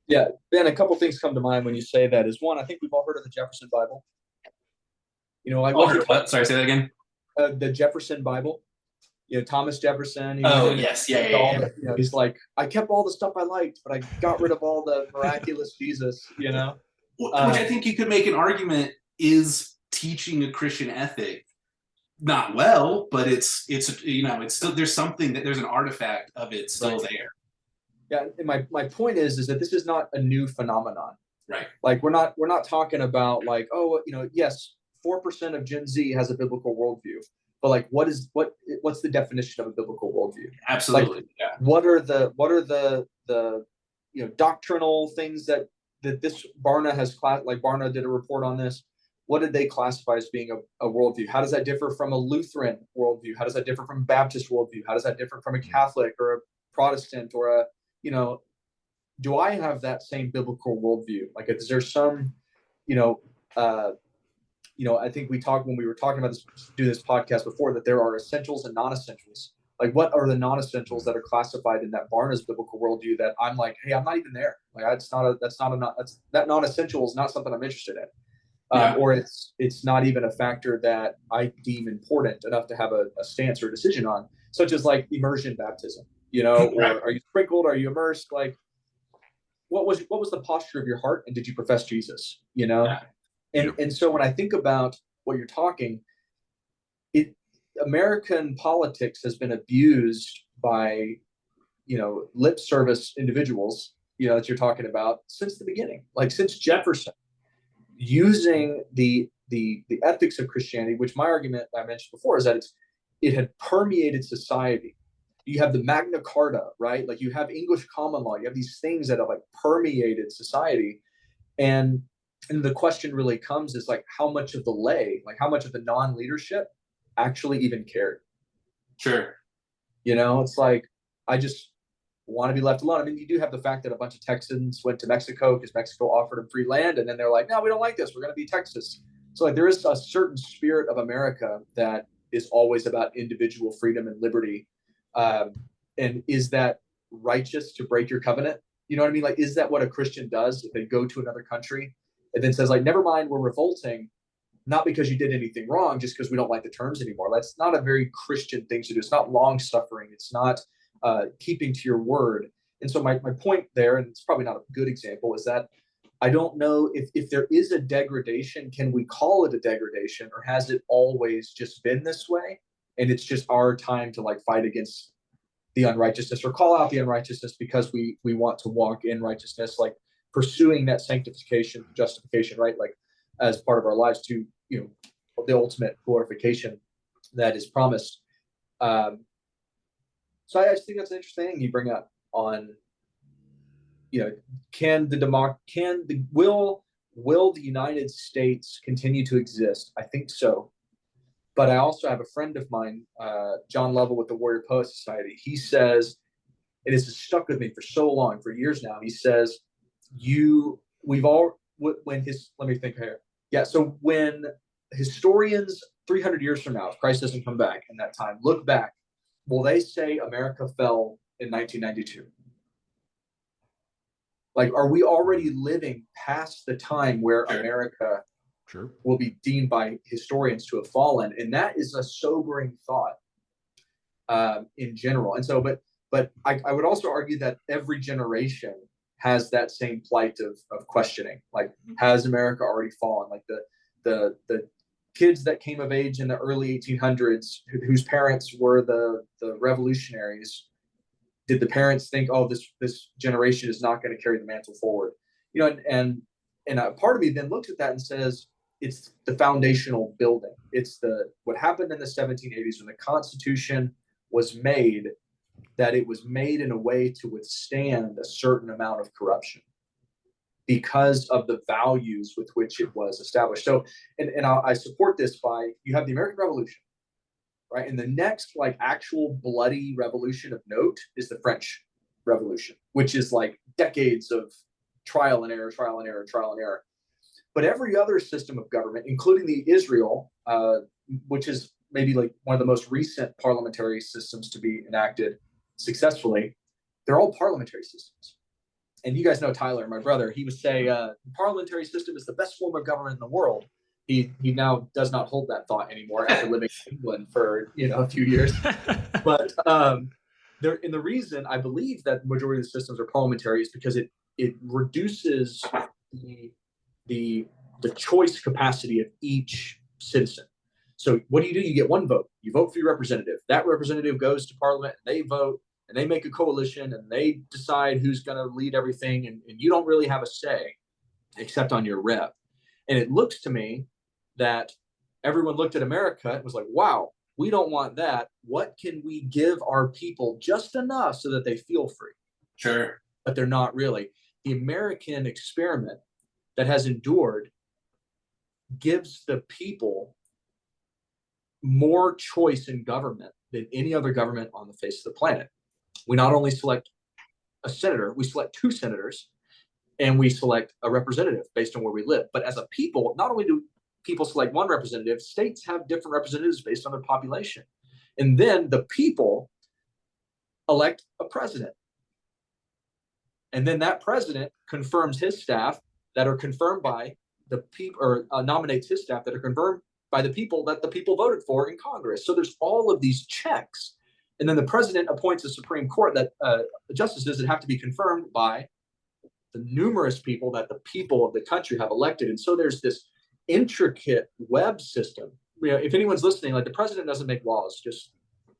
Yeah, Ben, a couple things come to mind when you say that. Is one, I think we've all heard of the Jefferson Bible. Like what? Sorry, say that again. The Jefferson Bible. Thomas Jefferson. Yes, yeah. He's like, I kept all the stuff I liked, but I got rid of all the miraculous Jesus. Which I think you could make an argument is teaching a Christian ethic. Not well, but it's still, there's an artifact of it still there. Yeah, and my point is that this is not a new phenomenon. Right. Like we're not talking about like, yes, 4% of Gen Z has a biblical worldview. But like, what's the definition of a biblical worldview? Absolutely. Like, yeah. What are the doctrinal things that this Barna has like Barna did a report on this. What did they classify as being a worldview? How does that differ from a Lutheran worldview? How does that differ from a Baptist worldview? How does that differ from a Catholic or a Protestant or do I have that same biblical worldview? Like, is there some, I think when we were talking about this podcast before, that there are essentials and non-essentials. Like, what are the non-essentials that are classified in that Barna's biblical worldview that I'm like, hey, I'm not even there. Like, that non-essential is not something I'm interested in. Or it's not even a factor that I deem important enough to have a stance or a decision on, such as like immersion baptism, or are you sprinkled? Are you immersed? Like, what was the posture of your heart, and did you profess Jesus? And so when I think about what you're talking, American politics has been abused by, lip service individuals, that you're talking about since the beginning, like since Jefferson, using the ethics of Christianity, which my argument I mentioned before is that it had permeated society. You have the Magna Carta, right? Like, you have English common law. You have these things that have like permeated society, and the question really comes is like, how much of the lay, like how much of the non-leadership actually even cared? Sure. It's like, I just want to be left alone. I mean, you do have the fact that a bunch of Texans went to Mexico because Mexico offered them free land, and then they're like, no, we don't like this. We're going to be Texas. So like, there is a certain spirit of America that is always about individual freedom and liberty. And is that righteous to break your covenant? You know what I mean? Like, is that what a Christian does if they go to another country and then says like, never mind, we're revolting, not because you did anything wrong, just because we don't like the terms anymore? That's not a very Christian thing to do. It's not long suffering. It's not keeping to your word. And so my point there, and it's probably not a good example, is that I don't know if there is a degradation, can we call it a degradation, or has it always just been this way? And it's just our time to like fight against the unrighteousness, or call out the unrighteousness because we want to walk in righteousness, like pursuing that sanctification, justification, right? Like, as part of our lives to, the ultimate glorification that is promised. So I just think that's an interesting thing you bring up on, will the United States continue to exist? I think so. But I also have a friend of mine, John Lovell with the Warrior Poet Society. He says, and it's stuck with me for so long, for years now. He says, let me think here. Yeah. So when historians 300 years from now, if Christ doesn't come back in that time, look back, will they say America fell in 1992? Like, are we already living past the time where America will be deemed by historians to have fallen? And that is a sobering thought in general. And so, but I would also argue that every generation has that same plight of questioning. Like, has America already fallen? Like the kids that came of age in the early 1800s, whose parents were the revolutionaries, did the parents think, oh, this generation is not going to carry the mantle forward? And a part of me then looks at that and says, it's the foundational building. It's what happened in the 1780s when the Constitution was made, that it was made in a way to withstand a certain amount of corruption because of the values with which it was established. So, and I support this by, you have the American Revolution, right? And the next like actual bloody revolution of note is the French Revolution, which is like decades of trial and error. But every other system of government, including the Israel, which is maybe like one of the most recent parliamentary systems to be enacted successfully, they're all parliamentary systems. And you guys know Tyler, my brother, he would say the parliamentary system is the best form of government in the world. He now does not hold that thought anymore after living in England for a few years. But the reason I believe that the majority of the systems are parliamentary is because it reduces the choice capacity of each citizen. So what do? You get one vote. You vote for your representative. That representative goes to parliament, and they vote, and they make a coalition, and they decide who's going to lead everything, and you don't really have a say except on your rep. And it looks to me that everyone looked at America and was like, wow, we don't want that. What can we give our people just enough so that they feel free? Sure. But they're not really. The American experiment that has endured gives the people more choice in government than any other government on the face of the planet. We not only select a senator, we select 2 senators, and we select a representative based on where we live. But as a people, not only do people select one representative, states have different representatives based on their population. And then the people elect a president. And then that president confirms his staff that are confirmed by the people, or nominates his staff that are confirmed by the people that the people voted for in Congress. So there's all of these checks. And then the president appoints a Supreme Court that justices that have to be confirmed by the numerous people that the people of the country have elected. And so there's this intricate web system. If anyone's listening, like, the president doesn't make laws, just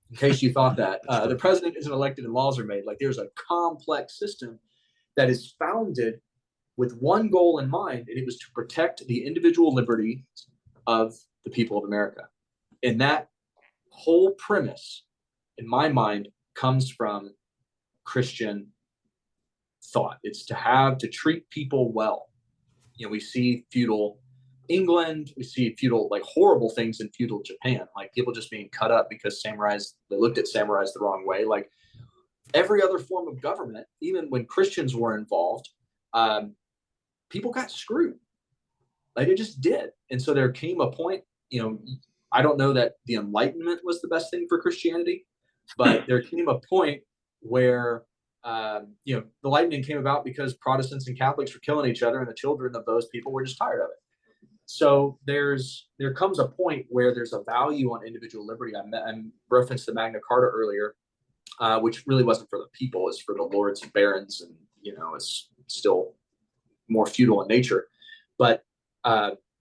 in case you thought that. The president isn't elected and laws are made. Like, there's a complex system that is founded with one goal in mind, and it was to protect the individual liberty of the people of America. And that whole premise, in my mind, comes from Christian thought. It's to treat people well. We see feudal England, we see feudal, like, horrible things in feudal Japan, like people just being cut up because they looked at samurais the wrong way. Like, every other form of government, even when Christians were involved, people got screwed. Like, it just did. And so there came a point, I don't know that the Enlightenment was the best thing for Christianity, but there came a point where, the Enlightenment came about because Protestants and Catholics were killing each other, and the children of those people were just tired of it. So there comes a point where there's a value on individual liberty. I referenced the Magna Carta earlier, which really wasn't for the people, it's for the lords and barons, and it's still more feudal in nature. But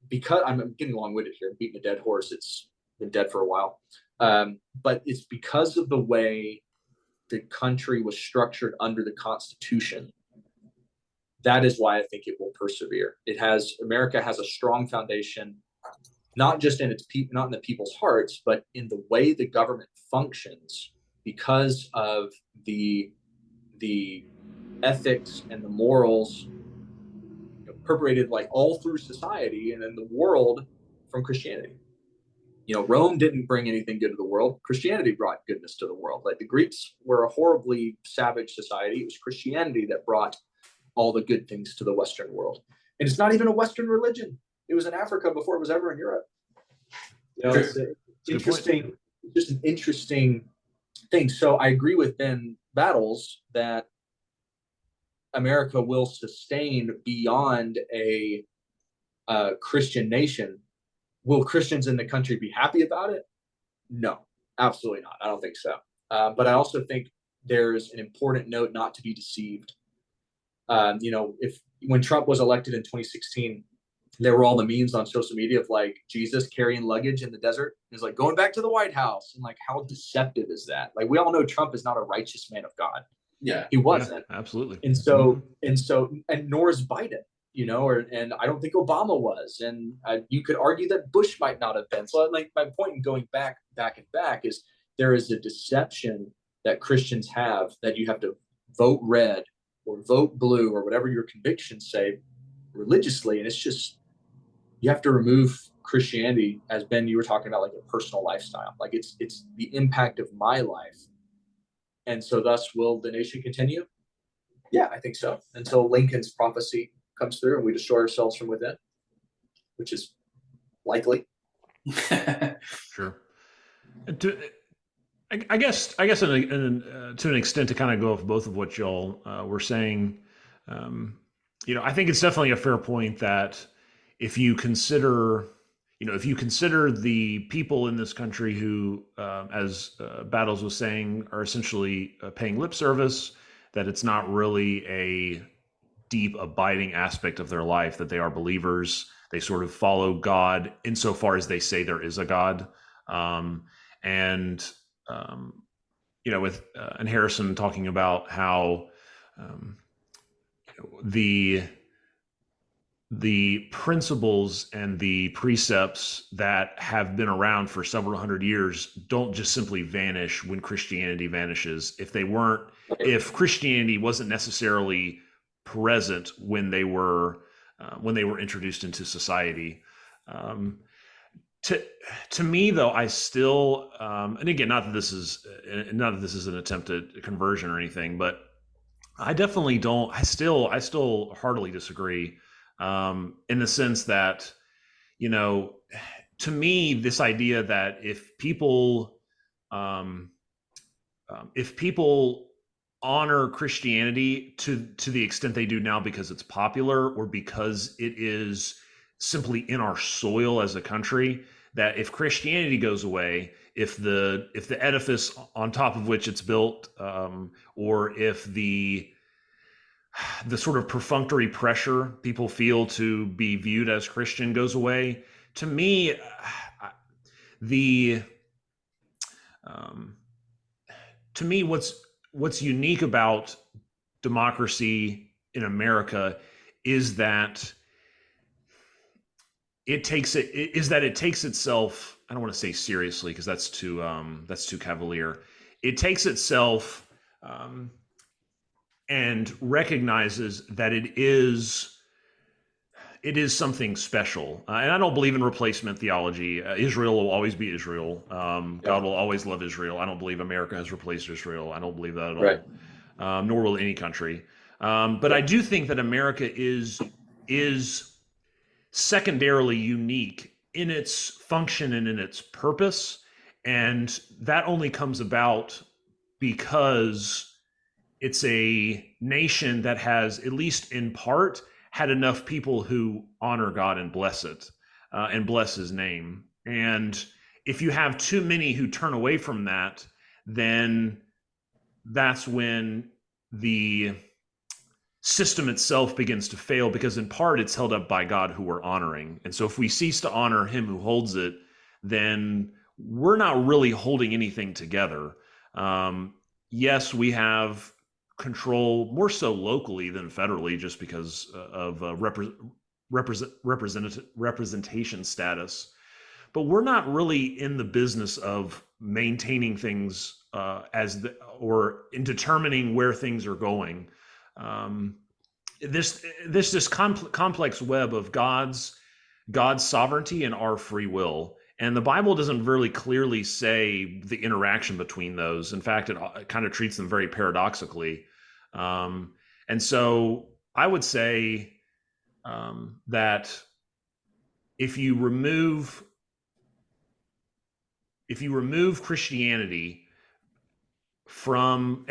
because I'm getting long-winded here, beating a dead horse, it's been dead for a while. But it's because of the way the country was structured under the Constitution. That is why I think it will persevere. America has a strong foundation, not just in not in the people's hearts, but in the way the government functions, because of the ethics and the morals perpetrated, like, all through society and in the world from Christianity. Rome didn't bring anything good to the world. Christianity brought goodness to the world. Like, the Greeks were a horribly savage society. It was Christianity that brought all the good things to the Western world. And it's not even a Western religion. It was in Africa before it was ever in Europe. It's interesting. Just an interesting thing. So I agree with Ben Battles that America will sustain beyond a Christian nation. Will Christians in the country be happy about it? No, absolutely not. I don't think so. But I also think there's an important note not to be deceived. When Trump was elected in 2016, there were all the memes on social media of, like, Jesus carrying luggage in the desert. It's like going back to the White House, and, like, how deceptive is that? Like, we all know Trump is not a righteous man of God. Yeah, he wasn't. Yeah, absolutely. And nor is Biden. And I don't think Obama was, and you could argue that Bush might not have been. So, like, my point in going back is there is a deception that Christians have that you have to vote red or vote blue or whatever your convictions say religiously, and it's just, you have to remove Christianity, as Ben, you were talking about, like, a personal lifestyle. Like, it's the impact of my life, and so thus will the nation continue? Yeah, I think so. Until Lincoln's prophecy comes through and we destroy ourselves from within, which is likely. Sure. I guess to an extent, to kind of go off both of what y'all were saying, I think it's definitely a fair point that if you consider if you consider the people in this country who, as Battles was saying, are essentially paying lip service, that it's not really a deep, abiding aspect of their life, that they are believers. They sort of follow God insofar as they say there is a God. And, with and Harrison talking about how the principles and the precepts that have been around for several hundred years don't just simply vanish when Christianity vanishes. If Christianity wasn't necessarily present when they were introduced into society. To me, though, I still, and again, not that this is an attempt at conversion or anything, but I definitely don't. I still heartily disagree, in the sense that, to me, this idea that if people honor Christianity to the extent they do now because it's popular or because it is simply in our soil as a country, that if Christianity goes away, if the edifice on top of which it's built, or if the sort of perfunctory pressure people feel to be viewed as Christian goes away, to me, what's unique about democracy in America is that it takes itself, I don't want to say seriously because that's too cavalier. It takes itself and recognizes that it is something special. And I don't believe in replacement theology. Israel will always be Israel. God will always love Israel. I don't believe America has replaced Israel. I don't believe that at all. Right. Nor will any country. But I do think that America is secondarily unique in its function and in its purpose. And that only comes about because it's a nation that has, at least in part, had enough people who honor God and bless it, and bless his name. And if you have too many who turn away from that, then that's when the system itself begins to fail, because in part it's held up by God who we're honoring. And so if we cease to honor him who holds it, then we're not really holding anything together. Yes, we have control more so locally than federally, just because of representation status. But we're not really in the business of maintaining things or in determining where things are going. This complex web of God's sovereignty and our free will. And the Bible doesn't really clearly say the interaction between those. In fact, it kind of treats them very paradoxically. And so I would say that if you remove Christianity from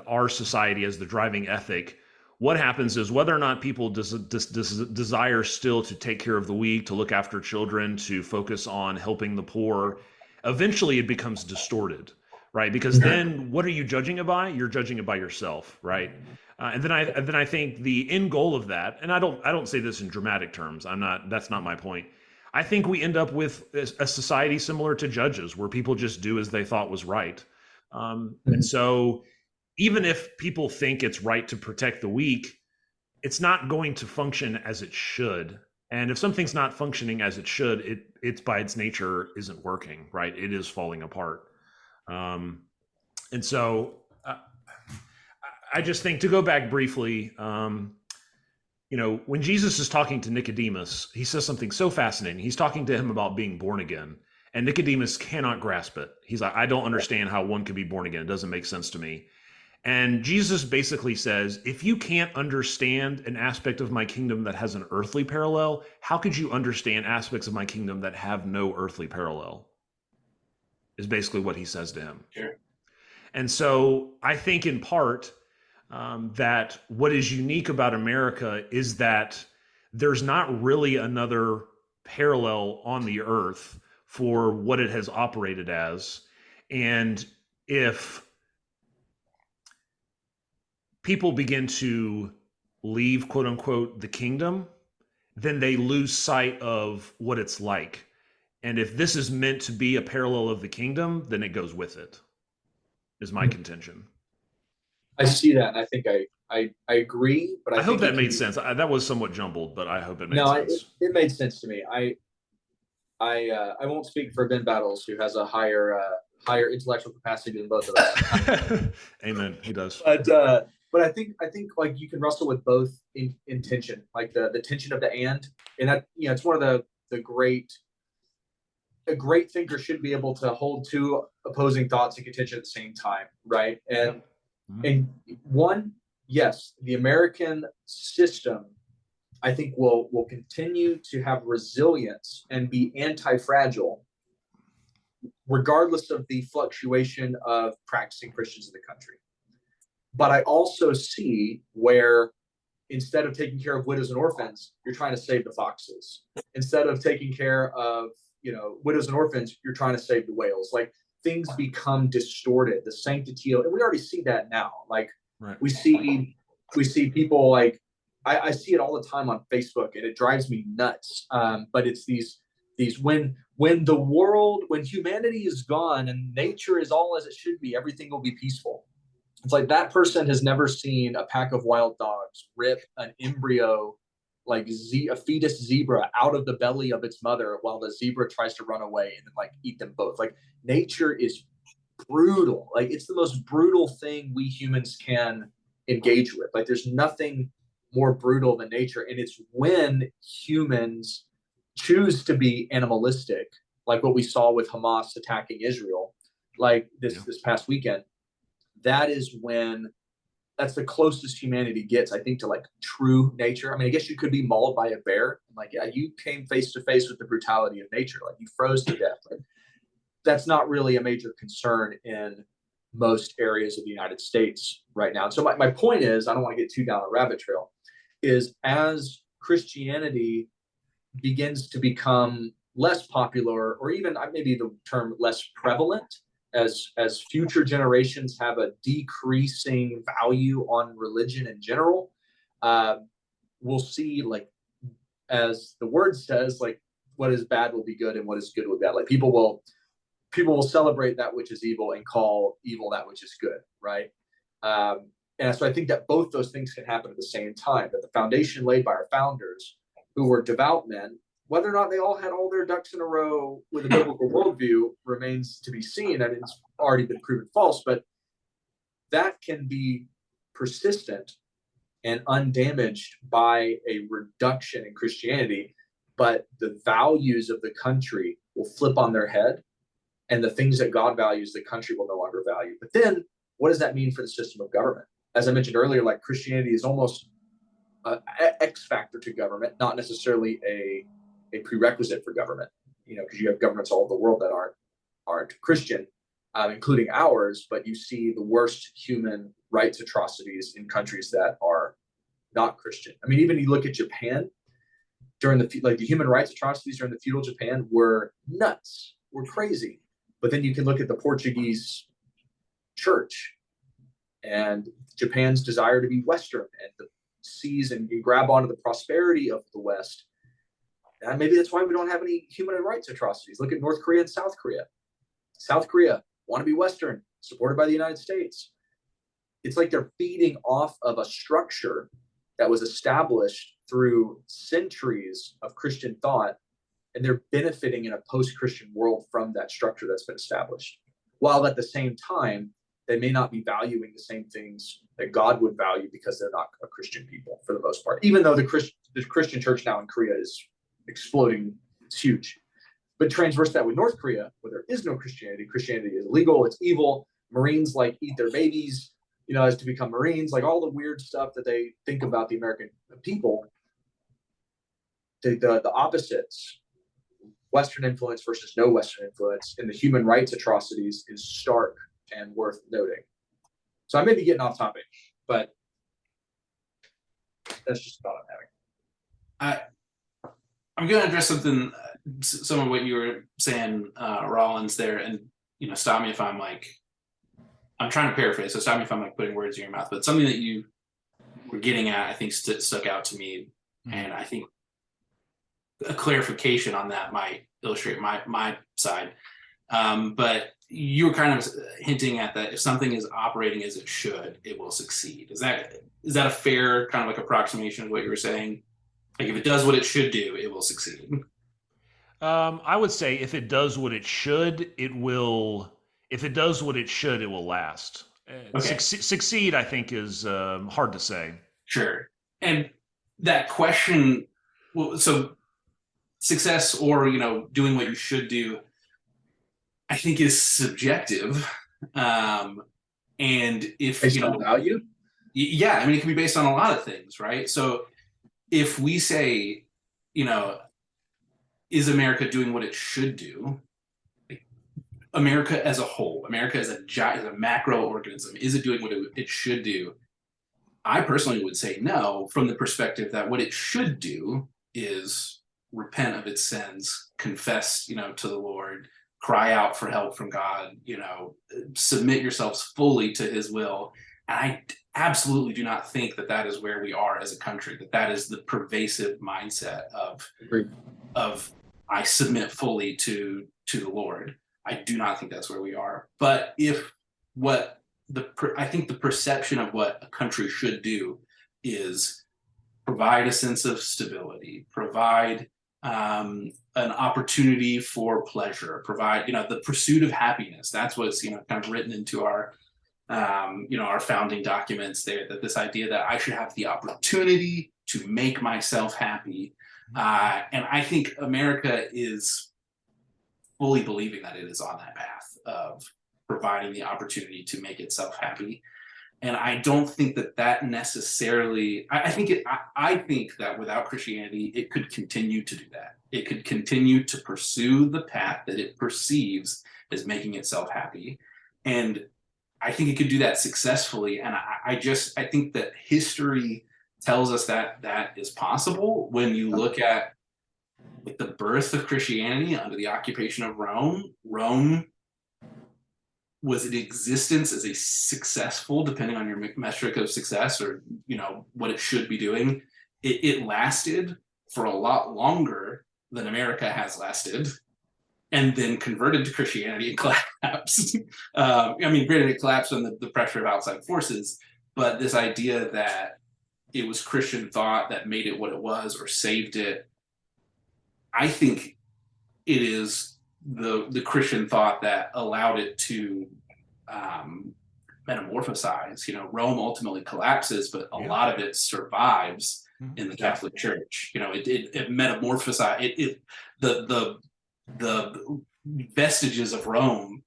our society as the driving ethic, what happens is, whether or not people desire still to take care of the weak, to look after children, to focus on helping the poor, eventually it becomes distorted, right? Because then what are you judging it by? You're judging it by yourself, right? And then I think the end goal of that, and I don't say this in dramatic terms. That's not my point. I think we end up with a society similar to Judges, where people just do as they thought was right. And so even if people think it's right to protect the weak, it's not going to function as it should. And if something's not functioning as it should, it's by its nature isn't working, right? It is falling apart. And so I just think, to go back briefly, when Jesus is talking to Nicodemus, he says something so fascinating. He's talking to him about being born again. And Nicodemus cannot grasp it. He's like, I don't understand how one could be born again. It doesn't make sense to me. And Jesus basically says, if you can't understand an aspect of my kingdom that has an earthly parallel, how could you understand aspects of my kingdom that have no earthly parallel? Is basically what he says to him. Sure. And so I think in part that what is unique about America is that there's not really another parallel on the earth for what it has operated as. And if people begin to leave, quote unquote, the kingdom, then they lose sight of what it's like. And if this is meant to be a parallel of the kingdom, then it goes with it, is my contention. I see that, and I think I agree, but I hope think that made sense. That was somewhat jumbled, but I hope it made sense. It made sense to me. I won't speak for Ben Battles, who has a higher intellectual capacity than both of us. Amen. He does. But I think like you can wrestle with both intention, like the tension of the and that, you know, it's one of a great thinker should be able to hold two opposing thoughts in contention at the same time, right? And and one, yes, the American system, I think, will continue to have resilience and be anti-fragile, regardless of the fluctuation of practicing Christians in the country. But I also see where instead of taking care of widows and orphans, you're trying to save the foxes. Instead of taking care of, you know, widows and orphans, you're trying to save the whales. Like, things become distorted. The sanctity of, and we already see that now. Like, we see people like, I see it all the time on Facebook, and it drives me nuts. But it's these when humanity is gone and nature is all as it should be, everything will be peaceful. It's like that person has never seen a pack of wild dogs rip an embryo, like a fetus zebra, out of the belly of its mother while the zebra tries to run away and then like eat them both. Like, nature is brutal. Like, it's the most brutal thing we humans can engage with. Like, there's nothing more brutal than nature. And it's when humans choose to be animalistic, like what we saw with Hamas attacking Israel, like this past weekend. That's the closest humanity gets, I think, to like true nature. I mean, I guess you could be mauled by a bear. And like, yeah, you came face to face with the brutality of nature. Like, you froze to death. Like, that's not really a major concern in most areas of the United States right now. And so my point is, I don't want to get too down a rabbit trail, is as Christianity begins to become less popular, or even maybe the term less prevalent, as future generations have a decreasing value on religion in general, we'll see, like, as the word says, like, what is bad will be good and what is good will be bad. Like, people will celebrate that which is evil and call evil that which is good, right? And so I think that both those things can happen at the same time, that the foundation laid by our founders, who were devout men, whether or not they all had all their ducks in a row with a biblical worldview remains to be seen. I mean, it's already been proven false, but that can be persistent and undamaged by a reduction in Christianity, but the values of the country will flip on their head, and the things that God values, the country will no longer value. But then, what does that mean for the system of government? As I mentioned earlier, like, Christianity is almost an X factor to government, not necessarily a prerequisite for government. You know, because you have governments all over the world that aren't Christian, including ours. But you see the worst human rights atrocities in countries that are not Christian. I mean, even you look at Japan during the human rights atrocities during the feudal Japan were nuts, were crazy. But then you can look at the Portuguese church and Japan's desire to be Western and to seize and grab onto the prosperity of the West. And maybe that's why we don't have any human rights atrocities. Look at North Korea and South Korea. South Korea want to be Western, supported by the United States. It's like they're feeding off of a structure that was established through centuries of Christian thought, and they're benefiting in a post-Christian world from that structure that's been established. While at the same time, they may not be valuing the same things that God would value because they're not a Christian people for the most part, even though the Christian church now in Korea is exploding. It's huge. But transverse that with North Korea, where there is no Christianity, Christianity is illegal, it's evil. Marines like eat their babies, you know, as to become Marines, like all the weird stuff that they think about the American people. The opposites, Western influence versus no Western influence, and the human rights atrocities is stark and worth noting. So I may be getting off topic, but that's just a thought I'm having. I'm going to address something, some of what you were saying, Rollins there, and stop me if I'm trying to paraphrase, so stop me if I'm like putting words in your mouth. But something that you were getting at, I think, stuck out to me, and I think a clarification on that might illustrate my side. But you were kind of hinting at that if something is operating as it should, it will succeed. Is that a fair kind of like approximation of what you were saying? Like if it does what it should do, it will succeed. I would say if it does what it should, it will. If it does what it should, it will last. Okay. Succeed, I think, is hard to say. Sure. And that question, well, so success or doing what you should do, I think is subjective. And if based on value, yeah, I mean, it can be based on a lot of things, right? So if we say, is America doing what it should do? Like, America as a whole, America as a macro organism, is it doing what it should do? I personally would say no, from the perspective that what it should do is repent of its sins, confess, to the Lord, cry out for help from God, submit yourselves fully to his will. And I absolutely do not think that is where we are as a country, that is the pervasive mindset of I submit fully to the Lord. I do not think that's where we are. But I think the perception of what a country should do is provide a sense of stability, provide an opportunity for pleasure, provide the pursuit of happiness. That's what's kind of written into our our founding documents there, that this idea that I should have the opportunity to make myself happy. And I think America is fully believing that it is on that path of providing the opportunity to make itself happy. And I don't think that necessarily, I think that without Christianity, it could continue to do that. It could continue to pursue the path that it perceives as making itself happy. And I think it could do that successfully. And I think that history tells us that is possible. When you look at the birth of Christianity under the occupation of Rome was in existence as a successful, depending on your metric of success or what it should be doing. It lasted for a lot longer than America has lasted, and then converted to Christianity and collapsed. Granted, it collapsed on the pressure of outside forces, but this idea that it was Christian thought that made it what it was or saved it, I think it is the Christian thought that allowed it to metamorphosize. Rome ultimately collapses, but a lot of it survives in the Catholic Church. It metamorphosized. The vestiges of Rome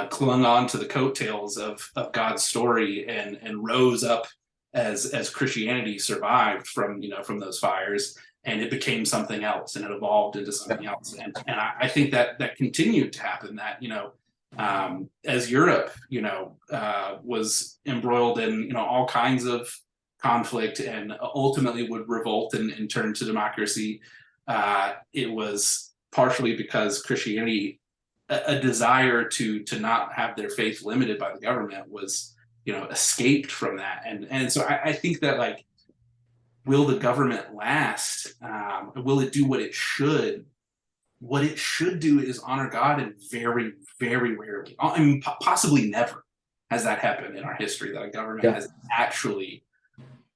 clung on to the coattails of God's story and rose up as Christianity survived from those fires, and it became something else, and it evolved into something else. And I think that continued to happen, that as Europe was embroiled in all kinds of conflict and ultimately would revolt and turn to democracy, it was partially because Christianity, a desire to not have their faith limited by the government, was escaped from that. And so I think that, will the government last? Will it do what it should? What it should do is honor God, and very, very rarely, possibly never, has that happened in our history, that a government has actually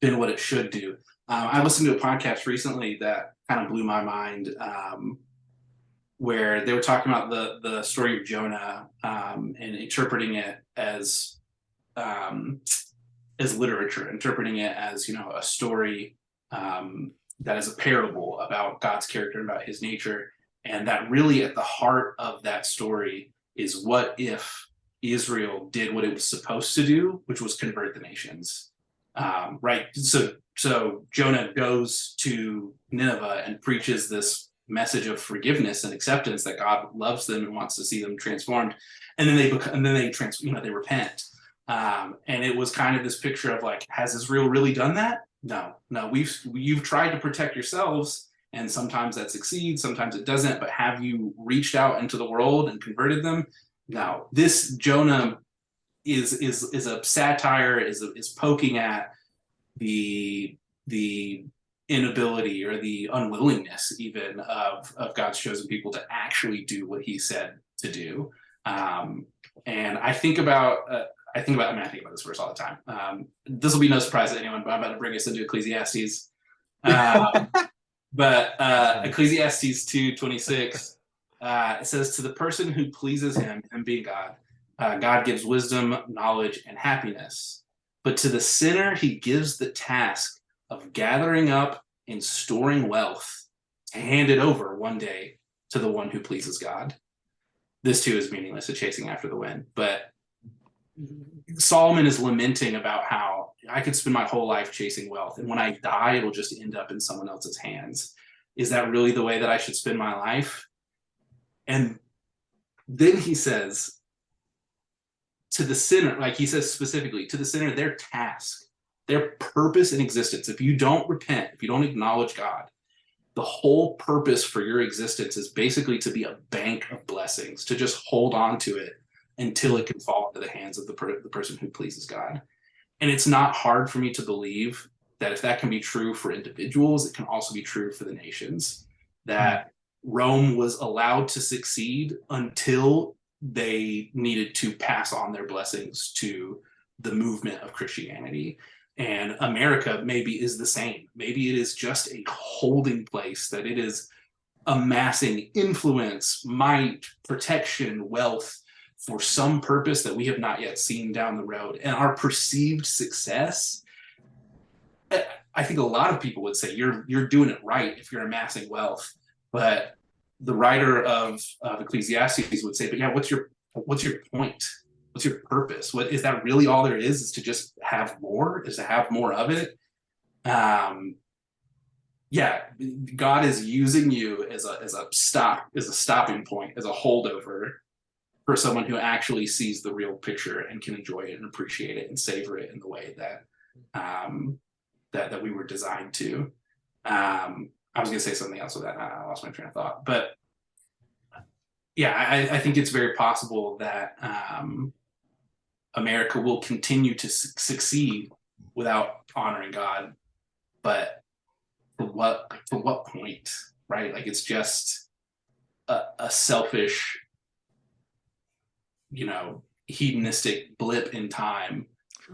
been what it should do. I listened to a podcast recently that kind of blew my mind, where they were talking about the story of Jonah, and interpreting it as literature, interpreting it as a story that is a parable about God's character and about his nature. And that really at the heart of that story is, what if Israel did what it was supposed to do, which was convert the nations, right? So Jonah goes to Nineveh and preaches this message of forgiveness and acceptance, that God loves them and wants to see them transformed, and then they repent. And it was kind of this picture of has Israel really done that? No, you've tried to protect yourselves, And sometimes that succeeds, sometimes it doesn't. But have you reached out into the world and converted them? No. This Jonah is a satire, is poking at the inability or the unwillingness even of God's chosen people to actually do what he said to do. And I think about this verse all the time. This will be no surprise to anyone, but I'm about to bring us into Ecclesiastes. But Ecclesiastes 2:26, it says, to the person who pleases him being God, God gives wisdom, knowledge, and happiness. But to the sinner, he gives the task of gathering up and storing wealth to hand it over one day to the one who pleases God. This too is meaningless, to chasing after the wind. But Solomon is lamenting about how I could spend my whole life chasing wealth, and when I die, it'll just end up in someone else's hands. Is that really the way that I should spend my life? And then he says, to the sinner, like he says specifically, to the sinner, their task, their purpose in existence, if you don't repent, if you don't acknowledge God, the whole purpose for your existence is basically to be a bank of blessings, to just hold on to it until it can fall into the hands of the person who pleases God. And it's not hard for me to believe that if that can be true for individuals, it can also be true for the nations, that Rome was allowed to succeed until they needed to pass on their blessings to the movement of Christianity. And America maybe is the same. Maybe it is just a holding place, that it is amassing influence, might, protection, wealth for some purpose that we have not yet seen down the road. And our perceived success, I think a lot of people would say you're doing it right if you're amassing wealth. But the writer of Ecclesiastes would say, but yeah, what's your point? What's your purpose? What is that really all there is to just have more, is to have more of it? Yeah, God is using you as a stopping point, as a holdover for someone who actually sees the real picture and can enjoy it and appreciate it and savor it in the way that that we were designed to. I was going to say something else with that. I lost my train of thought. But yeah, I think it's very possible that America will continue to succeed without honoring God. But to what point, right? Like, it's just a selfish, hedonistic blip in time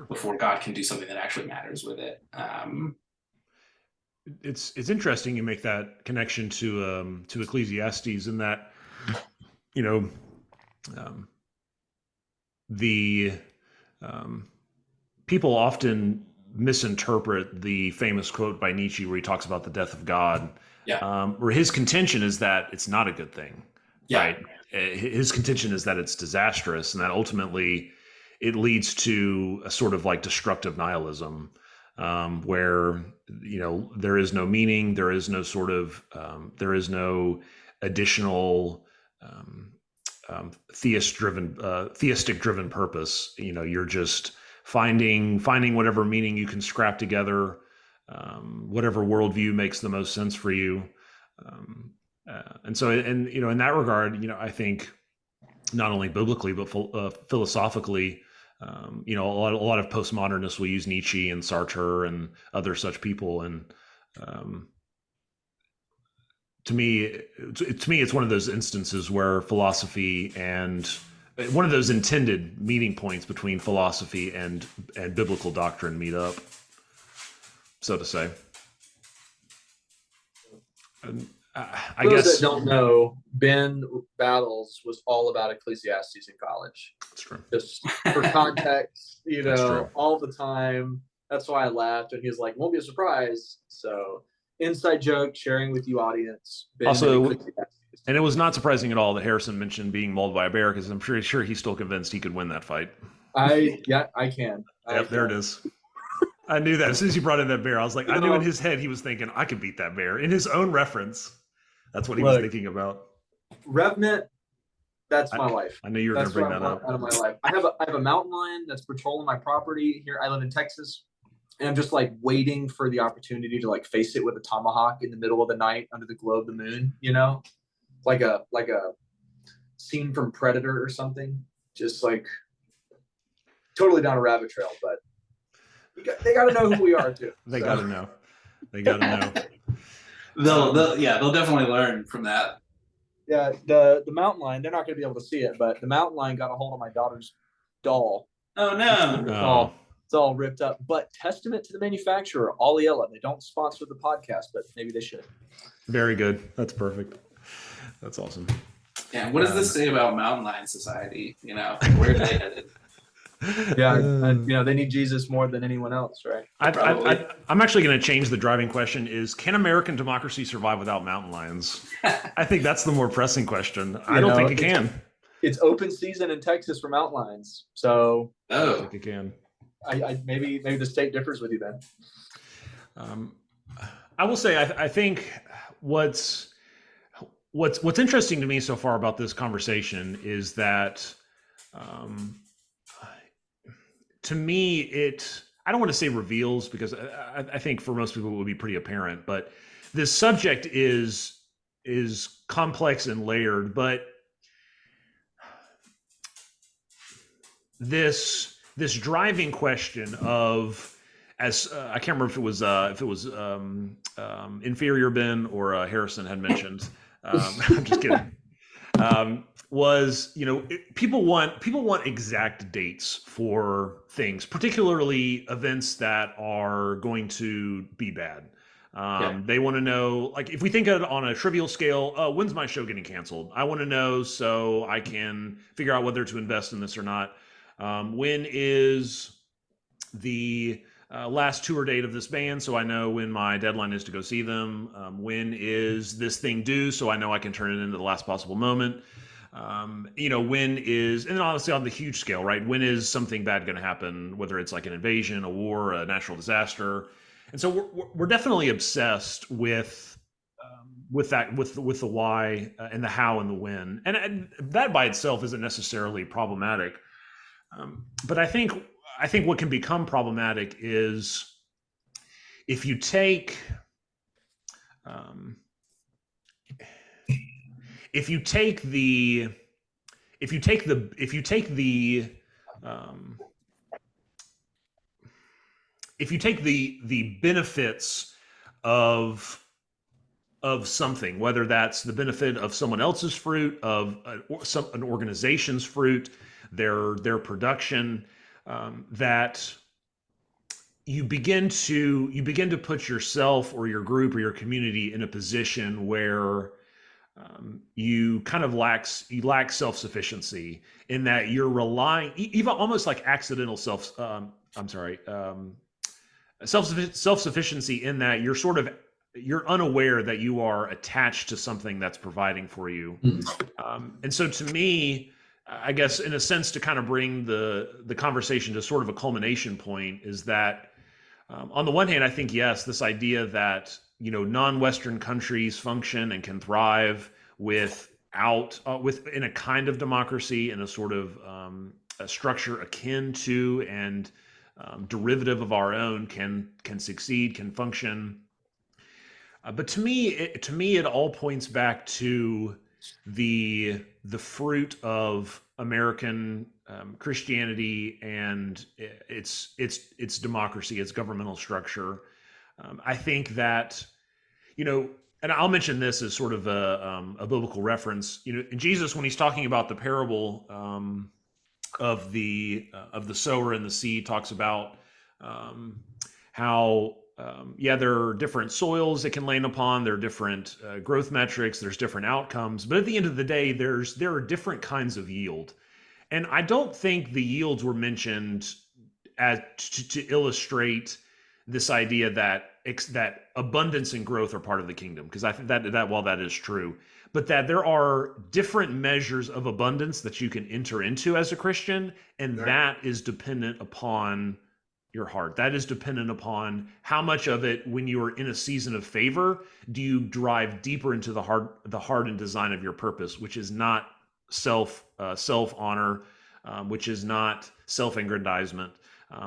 before God can do something that actually matters with it. It's interesting you make that connection to Ecclesiastes, in that the people often misinterpret the famous quote by Nietzsche where he talks about the death of God. Yeah. Where his contention is that it's not a good thing. Yeah. Right. His contention is that it's disastrous, and that ultimately it leads to a sort of like destructive nihilism, where there is no meaning, there is no sort of there is no additional theistic driven purpose. You're just finding whatever meaning you can scrap together, whatever worldview makes the most sense for you. And so, in that regard, I think not only biblically but philosophically, a lot of postmodernists will use Nietzsche and Sartre and other such people, and to me, it's one of those instances where philosophy and one of those intended meeting points between philosophy and biblical doctrine meet up, so to say. I For those guess that don't know, Ben Battles was all about Ecclesiastes in college. That's true. Just for context, That's true. all the time. That's why I laughed, and he was like, "Won't be a surprise." So, inside joke, sharing with you, audience. Ben Also, and and it was not surprising at all that Harrison mentioned being mauled by a bear, because I'm pretty sure he's still convinced he could win that fight. I can. Yep, there it is. I knew that as soon as you brought in that bear. I was like, I knew in his head he was thinking, I could beat that bear. In his own reference, that's what he was thinking about. Revenant, that's my life. I knew you were going to bring that up. Out of my life. I have a mountain lion that's patrolling my property here. I live in Texas. and I'm just like waiting for the opportunity to like face it with a tomahawk in the middle of the night under the glow of the moon, like a scene from Predator or something. Just like totally down a rabbit trail, but they got to know who we are too. They got to know. They got to know. They'll definitely learn from that. Yeah, the mountain lion, they're not going to be able to see it, but the mountain lion got a hold of my daughter's doll. Oh no! It's all ripped up. But testament to the manufacturer, Aliella. They don't sponsor the podcast, but maybe they should. Very good. That's perfect. That's awesome. Yeah. What does this say about Mountain Lion Society? Where are they headed? Yeah, they need Jesus more than anyone else, right? I'm actually going to change the driving question. Can American democracy survive without mountain lions? I think that's the more pressing question. I don't think it can. It's open season in Texas for mountain lions, so I don't think it can. Maybe the state differs with you then. I will say I think what's interesting to me so far about this conversation is that. To me, I don't want to say reveals, because I think for most people it would be pretty apparent, but this subject is complex and layered, but this driving question of, as I can't remember if it was Inferior Ben or Harrison had mentioned. I'm just kidding. Was people want exact dates for things, particularly events that are going to be bad. They want to know, like, if we think of it on a trivial scale, when's my show getting canceled? I want to know so I can figure out whether to invest in this or not. When is the last tour date of this band, so I know when my deadline is to go see them? When is this thing due, so I know I can turn it into the last possible moment? When is, and honestly on the huge scale, right? When is something bad going to happen, whether it's like an invasion, a war, a natural disaster? And so we're definitely obsessed with that, with the why and the how and the when. And that by itself isn't necessarily problematic. But I think what can become problematic is if you take the benefits of something, whether that's the benefit of someone else's fruit, of an organization's fruit, their production, that you begin to put yourself or your group or your community in a position where you kind of lack self-sufficiency, in that you're relying, even almost like accidental self-sufficiency, in that you're unaware that you are attached to something that's providing for you. And so to me, I guess in a sense, to kind of bring the conversation to sort of a culmination point, is that on the one hand, I think, yes, this idea that non-Western countries function and can thrive within a kind of democracy, in a sort of a structure akin to and derivative of our own, can succeed, can function. But to me, it all points back to the fruit of American Christianity and its democracy, its governmental structure. I think that, and I'll mention this as sort of a biblical reference. Jesus, when he's talking about the parable of the sower and the seed, talks about how there are different soils it can land upon, there are different growth metrics, there's different outcomes, but at the end of the day, there are different kinds of yield. And I don't think the yields were mentioned to illustrate this idea that abundance and growth are part of the kingdom, because I think that while that is true, but that there are different measures of abundance that you can enter into as a Christian, and that is dependent upon your heart. That is dependent upon how much of it, when you are in a season of favor, do you drive deeper into the heart and design of your purpose, which is not self honor, which is not self aggrandizement,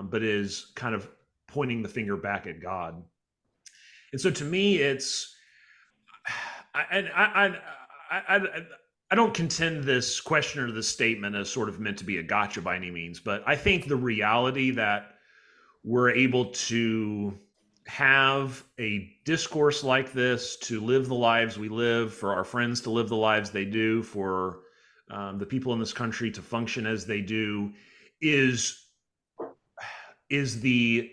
but is kind of pointing the finger back at God. And so to me, it's I don't contend this question or this statement as sort of meant to be a gotcha by any means, but I think the reality that we're able to have a discourse like this, to live the lives we live, for our friends to live the lives they do, for the people in this country to function as they do, is the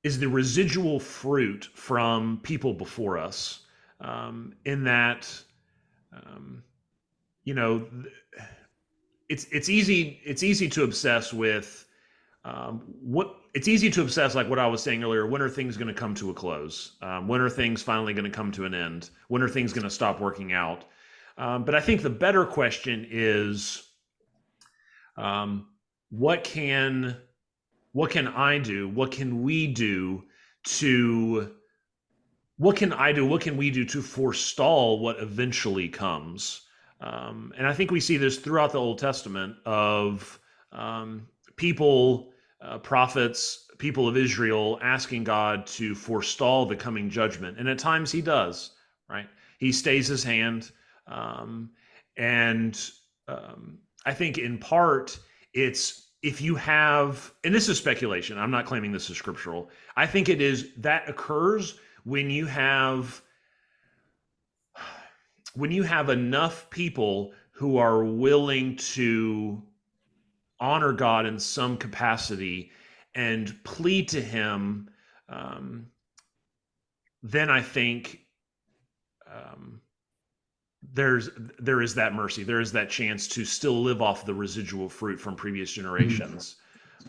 residual fruit from people before us. In that, you know, it's easy to obsess with it's easy to obsess, like what I was saying earlier. When are things going to come to a close? When are things finally going to come to an end? When are things going to stop working out? But I think the better question is, what can I do? What can we do to what can we do to forestall what eventually comes? And I think we see this throughout the Old Testament of people, prophets, people of Israel asking God to forestall the coming judgment. And at times he does, right? He stays his hand. And I think in part it's, if you have, and this is speculation, I'm not claiming this is scriptural. I think it is, that occurs when you have enough people who are willing to honor God in some capacity and plead to him, then I think there is that mercy. There is that chance to still live off the residual fruit from previous generations.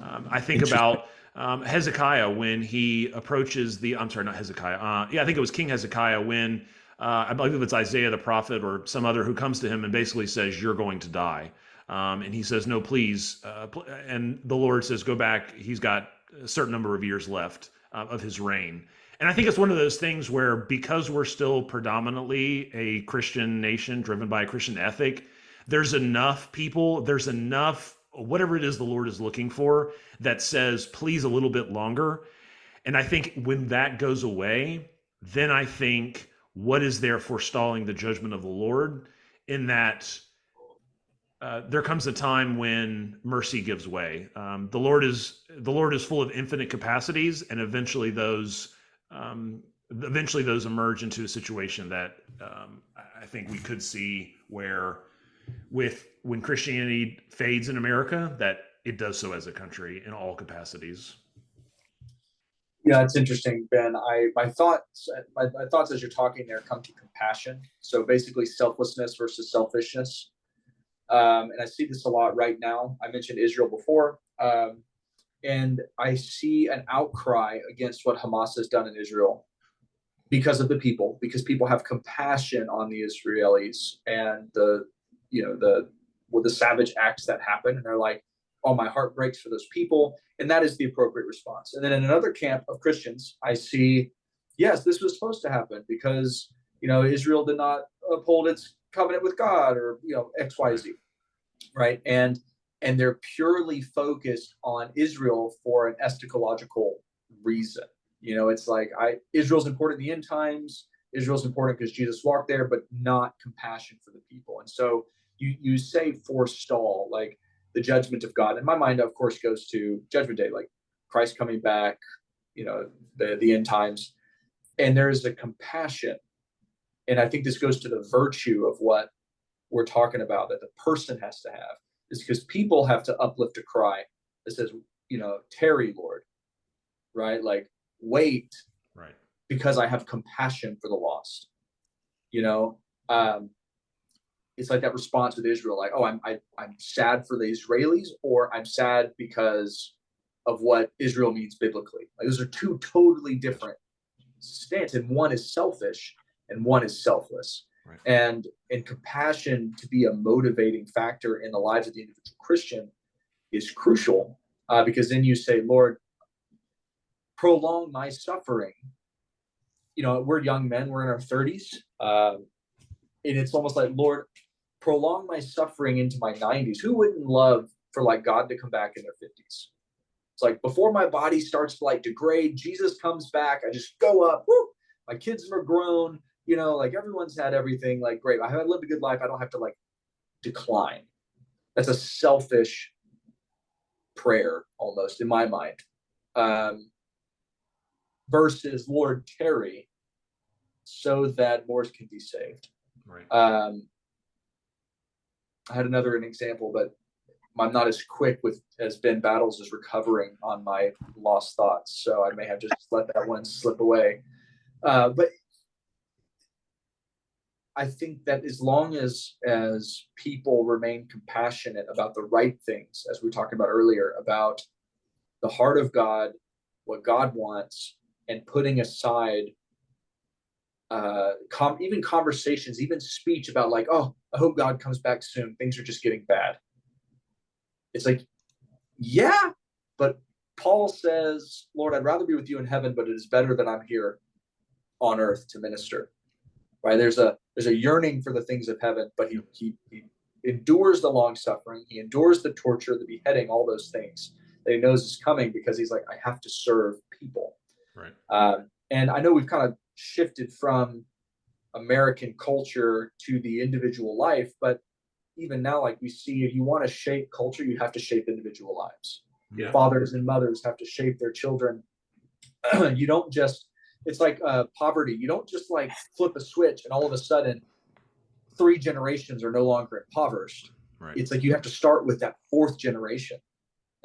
I think about Hezekiah when he approaches I'm sorry, not Hezekiah. I think it was King Hezekiah when I believe it's Isaiah the prophet or some other who comes to him and basically says, "You're going to die." And he says, "No, please." And the Lord says, "Go back. He's got a certain number of years left of his reign." And I think it's one of those things where, because we're still predominantly a Christian nation driven by a Christian ethic, there's enough people, there's enough, whatever it is the Lord is looking for, that says, please, a little bit longer. And I think when that goes away, then I think, what is there forestalling the judgment of the Lord? In that there comes a time when mercy gives way. The Lord is full of infinite capacities, and eventually those emerge into a situation that I think we could see where, when Christianity fades in America, that it does so as a country in all capacities. Yeah, it's interesting, Ben. My thoughts as you're talking there come to compassion. So basically, selflessness versus selfishness. And I see this a lot right now. I mentioned Israel before. And I see an outcry against what Hamas has done in Israel because of the people, because people have compassion on the Israelis and the savage acts that happen. And they're like, oh, my heart breaks for those people. And that is the appropriate response. And then in another camp of Christians, I see, yes, this was supposed to happen because, Israel did not uphold its covenant with God, or, X, Y, Z. Right. And they're purely focused on Israel for an eschatological reason. It's like, Israel's important in the end times. Israel's important because Jesus walked there, but not compassion for the people. And so you say forestall, like the judgment of God. And my mind, of course, goes to Judgment Day, like Christ coming back, the end times. And there is a compassion. And I think this goes to the virtue of what we're talking about, that the person has to have, is because people have to uplift a cry that says, tarry, Lord, right? Like, wait, right? Because I have compassion for the lost. It's like that response with Israel, like, oh, I'm sad for the Israelis, or I'm sad because of what Israel needs biblically. Like, those are two totally different stances, and one is selfish and one is selfless. Right. And compassion to be a motivating factor in the lives of the individual Christian is crucial, because then you say, Lord, prolong my suffering. We're young men, we're in our 30s. And it's almost like, Lord, prolong my suffering into my 90s. Who wouldn't love for like God to come back in their 50s? It's like before my body starts to like degrade, Jesus comes back. I just go up. Woo, my kids are grown. You know, like everyone's had everything. Like, great. I have lived a good life. I don't have to like decline. That's a selfish prayer almost in my mind. Versus Lord, tarry so that more can be saved. Right. I had an example, but I'm not as quick with as Ben Battles is recovering on my lost thoughts, so I may have just let that one slip away. But I think that as long as people remain compassionate about the right things, as we were talking about earlier, about the heart of God, what God wants, and putting aside even conversations, even speech about like, oh, I hope God comes back soon. Things are just getting bad. It's like, yeah, but Paul says, Lord, I'd rather be with you in heaven, but it is better that I'm here on earth to minister. Right? There's a yearning for the things of heaven, but he endures the long suffering. He endures the torture, the beheading, all those things that he knows is coming because he's like, I have to serve people. Right. And I know we've kind of shifted from American culture to the individual life, but even now, like we see, if you want to shape culture, you have to shape individual lives. Yeah. Fathers and mothers have to shape their children. You don't just, it's like poverty. You don't just like flip a switch and all of a sudden 3 generations are no longer impoverished. Right. It's like you have to start with that 4th generation.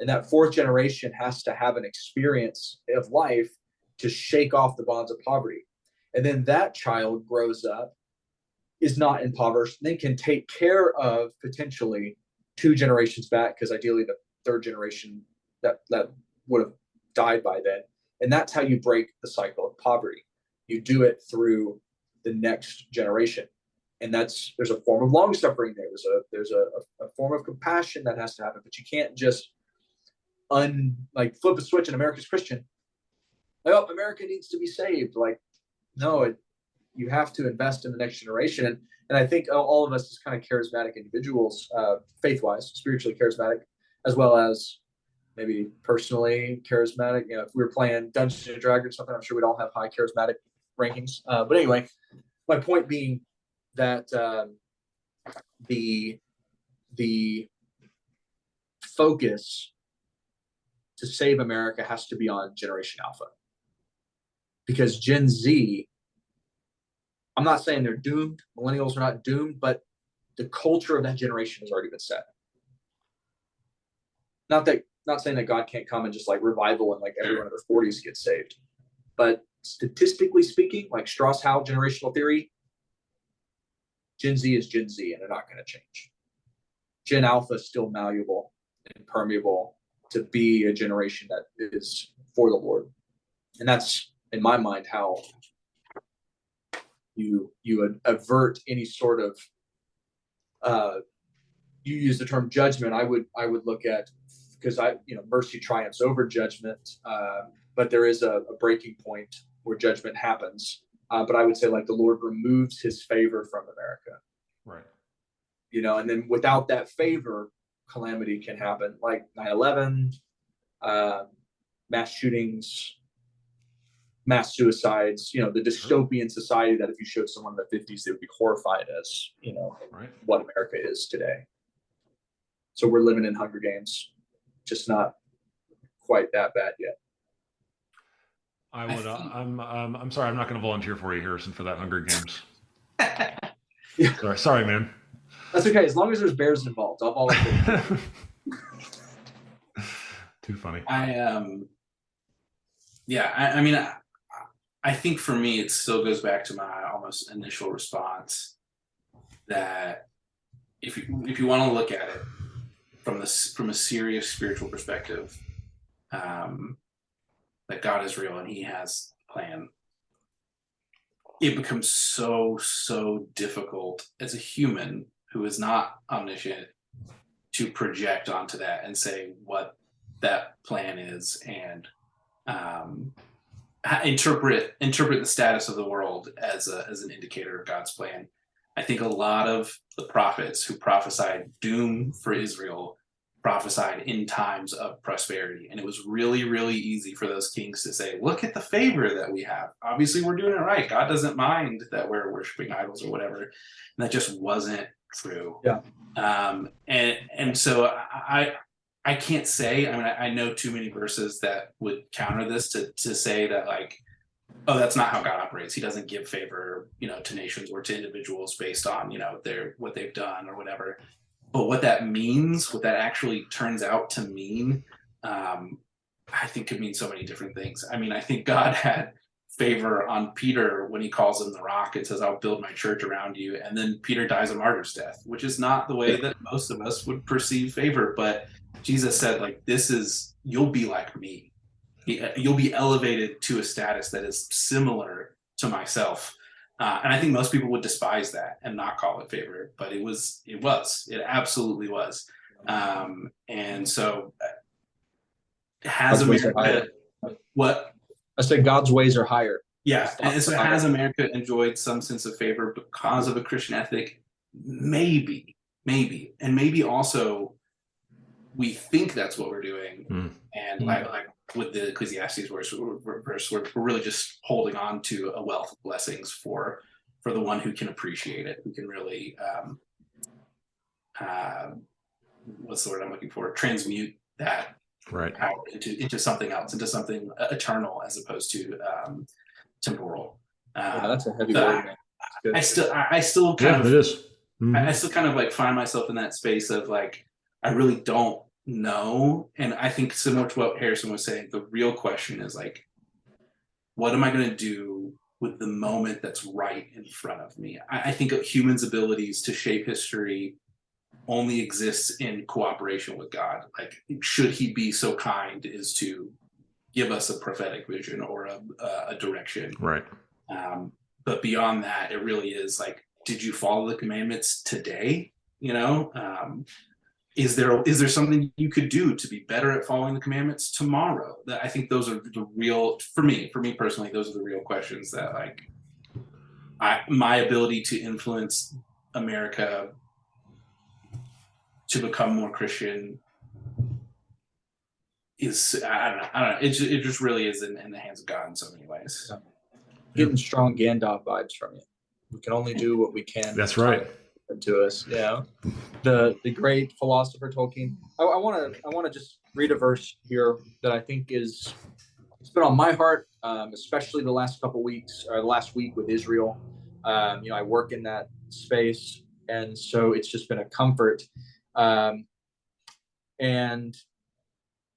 And that 4th generation has to have an experience of life to shake off the bonds of poverty. And then that child grows up, is not impoverished, then can take care of potentially 2 generations back, because ideally the 3rd generation that would have died by then. And that's how you break the cycle of poverty. You do it through the next generation. And there's a form of long suffering there. There's a form of compassion that has to happen, but you can't just flip a switch and America's Christian. Like, oh, America needs to be saved. Like, no, you have to invest in the next generation. And I think all of us as kind of charismatic individuals, faith-wise, spiritually charismatic, as well as maybe personally charismatic. You know, if we were playing Dungeons and Dragons or something, I'm sure we'd all have high charismatic rankings. But anyway, my point being that the focus to save America has to be on Generation Alpha. Because Gen Z, I'm not saying they're doomed. Millennials are not doomed, but the culture of that generation has already been set. Not saying that God can't come and just like revival and like everyone in their 40s gets saved. But statistically speaking, like Strauss-Howe generational theory, Gen Z is Gen Z and they're not going to change. Gen Alpha is still malleable and permeable to be a generation that is for the Lord. And that's, in my mind, how you avert any sort of you use the term judgment. I would look at, because mercy triumphs over judgment, but there is a breaking point where judgment happens. But I would say like the Lord removes his favor from America. Right. And then without that favor, calamity can happen, like 9/11, mass shootings, mass suicides, the dystopian society that if you showed someone in the 50s, they would be horrified as, right. what America is today. So we're living in Hunger Games, just not quite that bad yet. I would. I'm sorry. I'm not going to volunteer for you, Harrison, for that Hunger Games. Yeah. Sorry, man. That's okay. As long as there's bears involved, I'll volunteer. Too funny. I think for me, it still goes back to my almost initial response that if you want to look at it from a serious spiritual perspective, that God is real and he has a plan, it becomes so difficult as a human who is not omniscient to project onto that and say what that plan is and interpret the status of the world as an indicator of God's plan. I think a lot of the prophets who prophesied doom for Israel prophesied in times of prosperity. And it was really, really easy for those kings to say, look at the favor that we have. Obviously, we're doing it right. God doesn't mind that we're worshiping idols or whatever. And that just wasn't true. Yeah. And so I can't say, I mean, I know too many verses that would counter this to say that, like, oh, that's not how God operates. He doesn't give favor, to nations or to individuals based on, what they've done or whatever. But what that means, what that actually turns out to mean, I think could mean so many different things. I mean, I think God had favor on Peter when he calls him the rock and says, I'll build my church around you. And then Peter dies a martyr's death, which is not the way that most of us would perceive favor. But Jesus said, like, you'll be like me. You'll be elevated to a status that is similar to myself. And I think most people would despise that and not call it favor, but it absolutely was. And so has America, what? I said God's ways are higher. Yeah. And so has America enjoyed some sense of favor because of a Christian ethic? Maybe. And maybe also we think that's what we're doing. And like with the Ecclesiastes verse, we're really just holding on to a wealth of blessings for the one who can appreciate it, who can really, what's the word I'm looking for? Transmute that power into something else, into something eternal as opposed to temporal. That's a heavy word, man. I still kind of I still kind of like find myself in that space of like, I really don't know. And I think similar to what Harrison was saying, the real question is like, what am I going to do with the moment that's right in front of me? I think humans' abilities to shape history only exists in cooperation with God. Like, should he be so kind as to give us a prophetic vision or a direction? Right. But beyond that, it really is like, did you follow the commandments today? Is there something you could do to be better at following the commandments tomorrow? I think those are the real, for me personally, those are the real questions that like my ability to influence America to become more Christian is, I don't know. It just really is in the hands of God in so many ways. Getting strong Gandalf vibes from you. We can only do what we can. That's right. To us, the great philosopher Tolkien. I want to just read a verse here that I think it's been on my heart, especially the last couple weeks or the last week with Israel. I work in that space, and so it's just been a comfort. And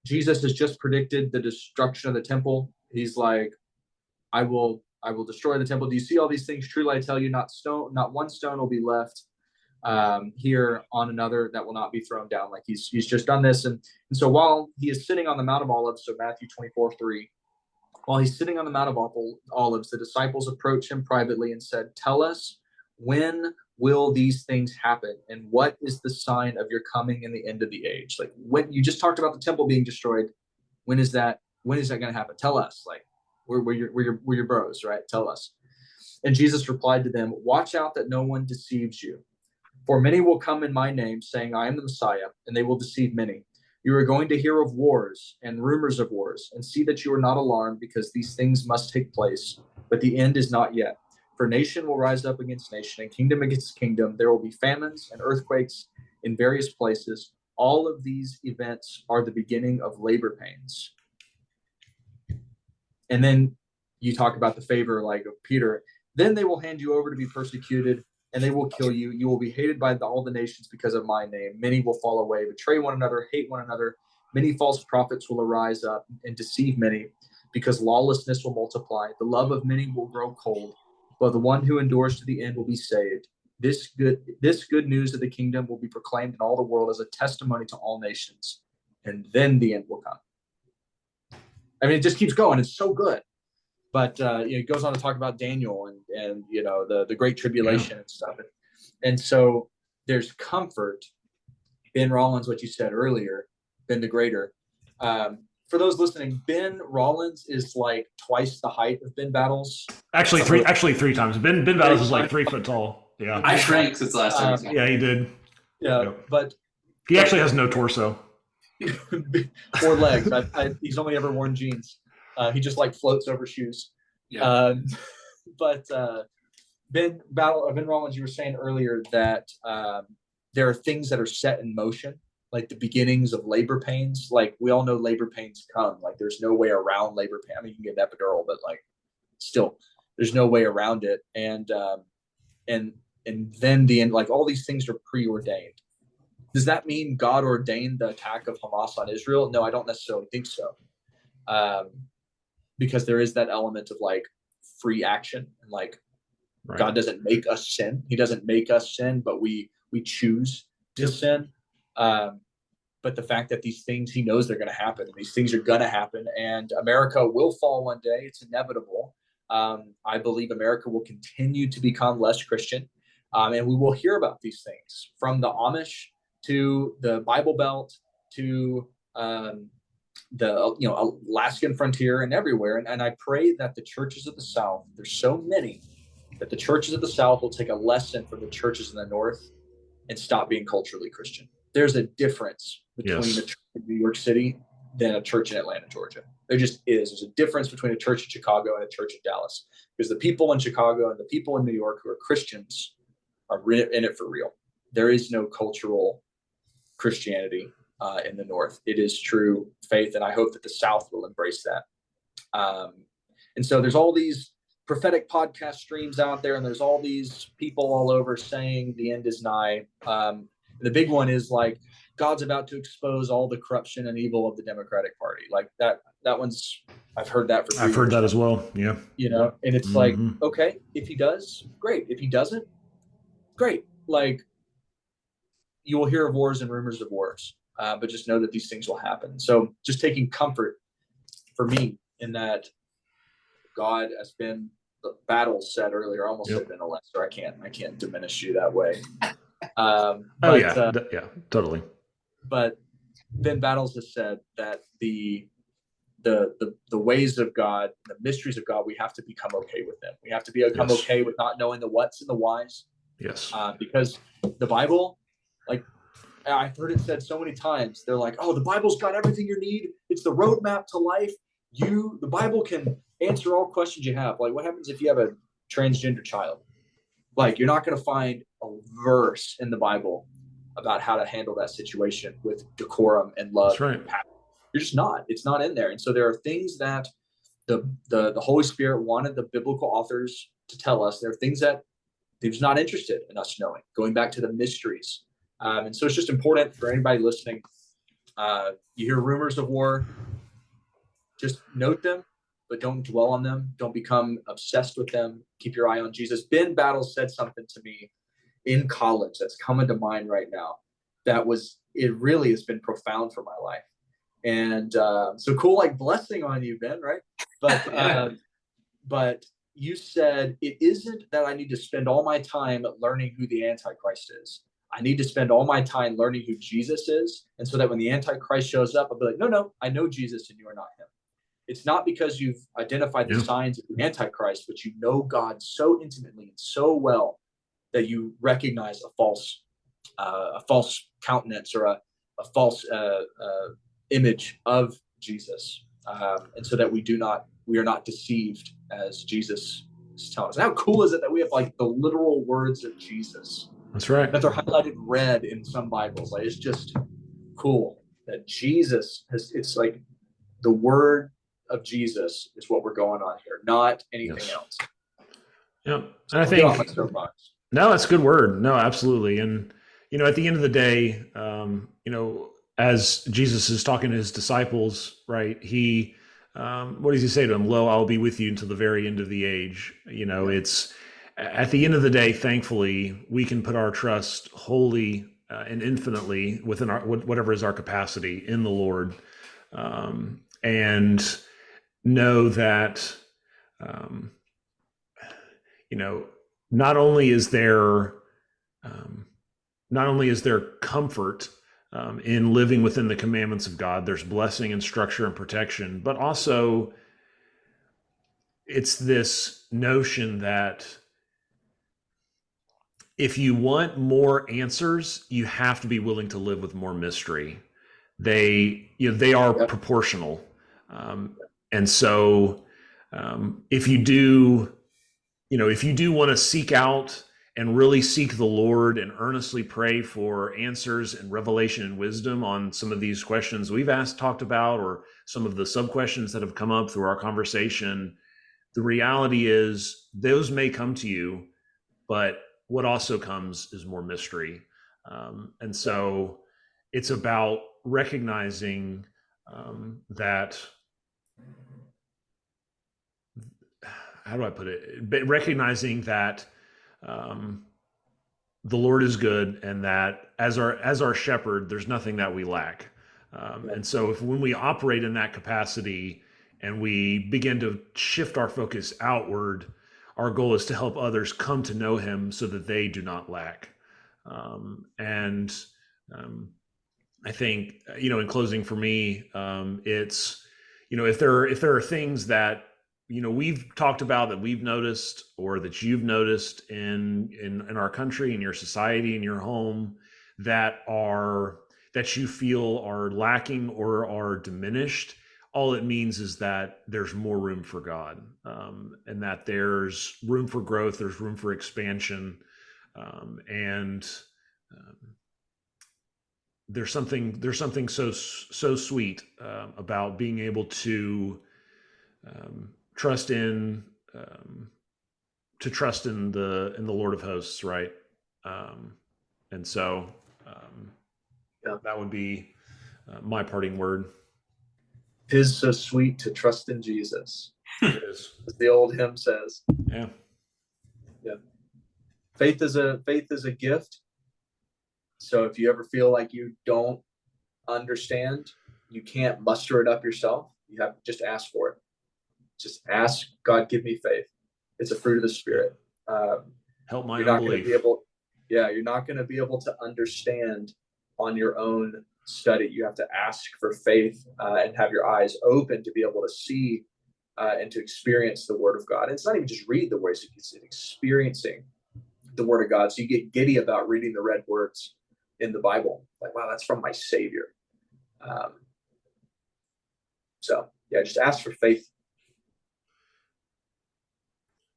Jesus has just predicted the destruction of the temple. He's like, I will destroy the temple. Do you see all these things? Truly I tell you, not one stone will be left here on another that will not be thrown down. Like he's just done this. And so while he is sitting on the Mount of Olives, so Matthew 24:3, while he's sitting on the Mount of Olives, the disciples approached him privately and said, tell us, when will these things happen? And what is the sign of your coming in the end of the age? Like, when you just talked about the temple being destroyed, when is that going to happen? Tell us. Like, we're your bros, right? Tell us. And Jesus replied to them, watch out that no one deceives you. For many will come in my name, saying, I am the Messiah, and they will deceive many. You are going to hear of wars and rumors of wars, and see that you are not alarmed, because these things must take place, but the end is not yet. For nation will rise up against nation, and kingdom against kingdom. There will be famines and earthquakes in various places. All of these events are the beginning of labor pains. And then you talk about the favor, like of Peter. Then they will hand you over to be persecuted, and they will kill you. You will be hated by all the nations because of my name. Many will fall away, betray one another, hate one another. Many false prophets will arise up and deceive many, because lawlessness will multiply. The love of many will grow cold, but the one who endures to the end will be saved. This good news of the kingdom will be proclaimed in all the world as a testimony to all nations, and then the end will come. I mean, it just keeps going. It's so good. But it goes on to talk about Daniel and the Great Tribulation and stuff. And so there's comfort. Ben Rollins, what you said earlier, Ben the Greater. For those listening, Ben Rollins is like twice the height of Ben Battles. Actually, three times. Ben Battles is like 3 foot tall. Yeah. I shrank since last time. Yeah, he did. Yeah, but he actually has no torso. 4 legs. He's only ever worn jeans. He just like floats over shoes. Yeah. But Ben Rollins, you were saying earlier that there are things that are set in motion, like the beginnings of labor pains. Like we all know labor pains come. Like there's no way around labor pain. I mean, you can get an epidural, but like still, there's no way around it. And then the end, like all these things are preordained. Does that mean God ordained the attack of Hamas on Israel? No, I don't necessarily think so. Because there is that element of like free action and like Right. God doesn't make us sin. He doesn't make us sin, but we choose to sin. But the fact that these things, he knows they're going to happen. These things are going to happen, and America will fall one day. It's inevitable. I believe America will continue to become less Christian, and we will hear about these things from the Amish to the Bible Belt to the Alaskan frontier and everywhere. And I pray that the churches of the South, there's so many, that the churches of the South will take a lesson from the churches in the North and stop being culturally Christian. There's a difference between a church in New York City than a church in Atlanta, Georgia. There just is. There's a difference between a church in Chicago and a church in Dallas, because the people in Chicago and the people in New York who are Christians are in it for real. There is no cultural Christianity in the North. It is true faith, and I hope that the South will embrace that. And so there's all these prophetic podcast streams out there, and there's all these people all over saying the end is nigh. The big one is like God's about to expose all the corruption and evil of the Democratic Party. Like that one's, I've heard that for 3 years. I've heard that as well. Yeah. And it's like, okay, if he does, great. If he doesn't, great. Like you will hear of wars and rumors of wars, but just know that these things will happen. So just taking comfort for me in that God has been, the battle said earlier, I almost said been a lesser. I can't diminish you that way. Totally. But Ben Battles has said that the ways of God, the mysteries of God, we have to become okay with them. We have to become okay with not knowing the whats and the whys. Yes. Because the Bible, like I've heard it said so many times, they're like, oh, the Bible's got everything you need. It's the roadmap to life. The Bible can answer all questions you have. Like what happens if you have a transgender child? Like you're not going to find a verse in the Bible about how to handle that situation with decorum and love. That's right. You're just not. It's not in there. And so there are things that the Holy Spirit wanted the biblical authors to tell us. There are things that they're just not interested in us knowing, going back to the mysteries. And so it's just important for anybody listening. You hear rumors of war, just note them, but don't dwell on them. Don't become obsessed with them. Keep your eye on Jesus. Ben Battles said something to me in college that's coming to mind right now. It really has been profound for my life. And so cool, like blessing on you, Ben, right? But but you said it isn't that I need to spend all my time learning who the Antichrist is. I need to spend all my time learning who Jesus is. And so that when the Antichrist shows up, I'll be like, no, I know Jesus and you are not him. It's not because you've identified the signs of the Antichrist, but you know God so intimately and so well that you recognize a false countenance or a false image of Jesus, and so that we are not deceived as Jesus is telling us. And how cool is it that we have like the literal words of Jesus? That's right. That they're highlighted red in some Bibles. Like it's just cool that Jesus has. It's like the word of Jesus is what we're going on here, not anything else. Yeah, so and I think no, that's a good word. No, absolutely. And at the end of the day, as Jesus is talking to his disciples, right? He, what does he say to them? Lo, I'll be with you until the very end of the age. It's at the end of the day, thankfully, we can put our trust wholly and infinitely within whatever is our capacity in the Lord, and know that, not only is there comfort in living within the commandments of God, there's blessing and structure and protection, but also it's this notion that if you want more answers, you have to be willing to live with more mystery. they are proportional. And so if you do want to seek out and really seek the Lord and earnestly pray for answers and revelation and wisdom on some of these questions we've talked about, or some of the sub questions that have come up through our conversation, the reality is those may come to you, but what also comes is more mystery. And so it's about recognizing that, how do I put it? But recognizing that the Lord is good, and that as our shepherd, there's nothing that we lack. And so when we operate in that capacity and we begin to shift our focus outward, our goal is to help others come to know him so that they do not lack. I think, in closing for me, it's, if there are things that, we've talked about that we've noticed, or that you've noticed in our country, in your society, in your home, that you feel are lacking or are diminished, all it means is that there's more room for God, and that there's room for growth, there's room for expansion, and there's something so sweet about being able to trust in the Lord of hosts, right? And so that would be my parting word. 'Tis so sweet to trust in Jesus. It is. As the old hymn says. Yeah. Faith is a gift. So if you ever feel like you don't understand, you can't muster it up yourself, you have to just ask for it. Just ask God, give me faith. It's a fruit of the Spirit. Help my you're not unbelief. You're not going to be able to understand on your own study. You have to ask for faith and have your eyes open to be able to see and to experience the Word of God. And it's not even just read the words; it's experiencing the Word of God. So you get giddy about reading the red words in the Bible, like, wow, that's from my Savior. Just ask for faith.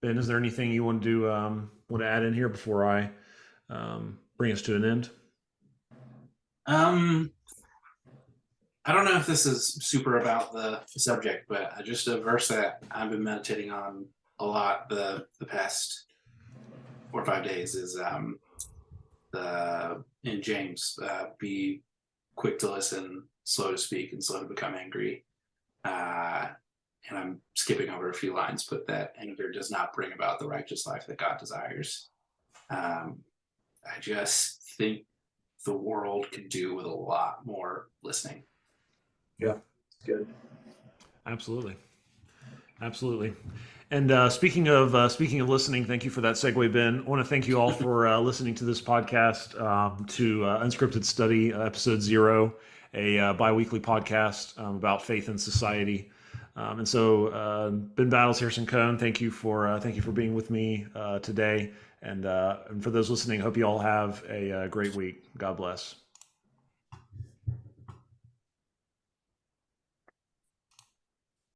Ben, is there anything you want to add in here before I bring us to an end? I don't know if this is super about the subject, but just a verse that I've been meditating on a lot the past 4 or 5 days is in James, be quick to listen, slow to speak, and slow to become angry. And I'm skipping over a few lines, but that anger does not bring about the righteous life that God desires. I just think the world could do with a lot more listening. Yeah, good. Absolutely. And speaking of listening, thank you for that segue, Ben. I want to thank you all for listening to this podcast, to Unscripted Study, episode 0, a bi-weekly podcast about faith and society. And so, Ben Battles, Harrison Cohn, thank you for being with me today. And for those listening, hope you all have a great week. God bless.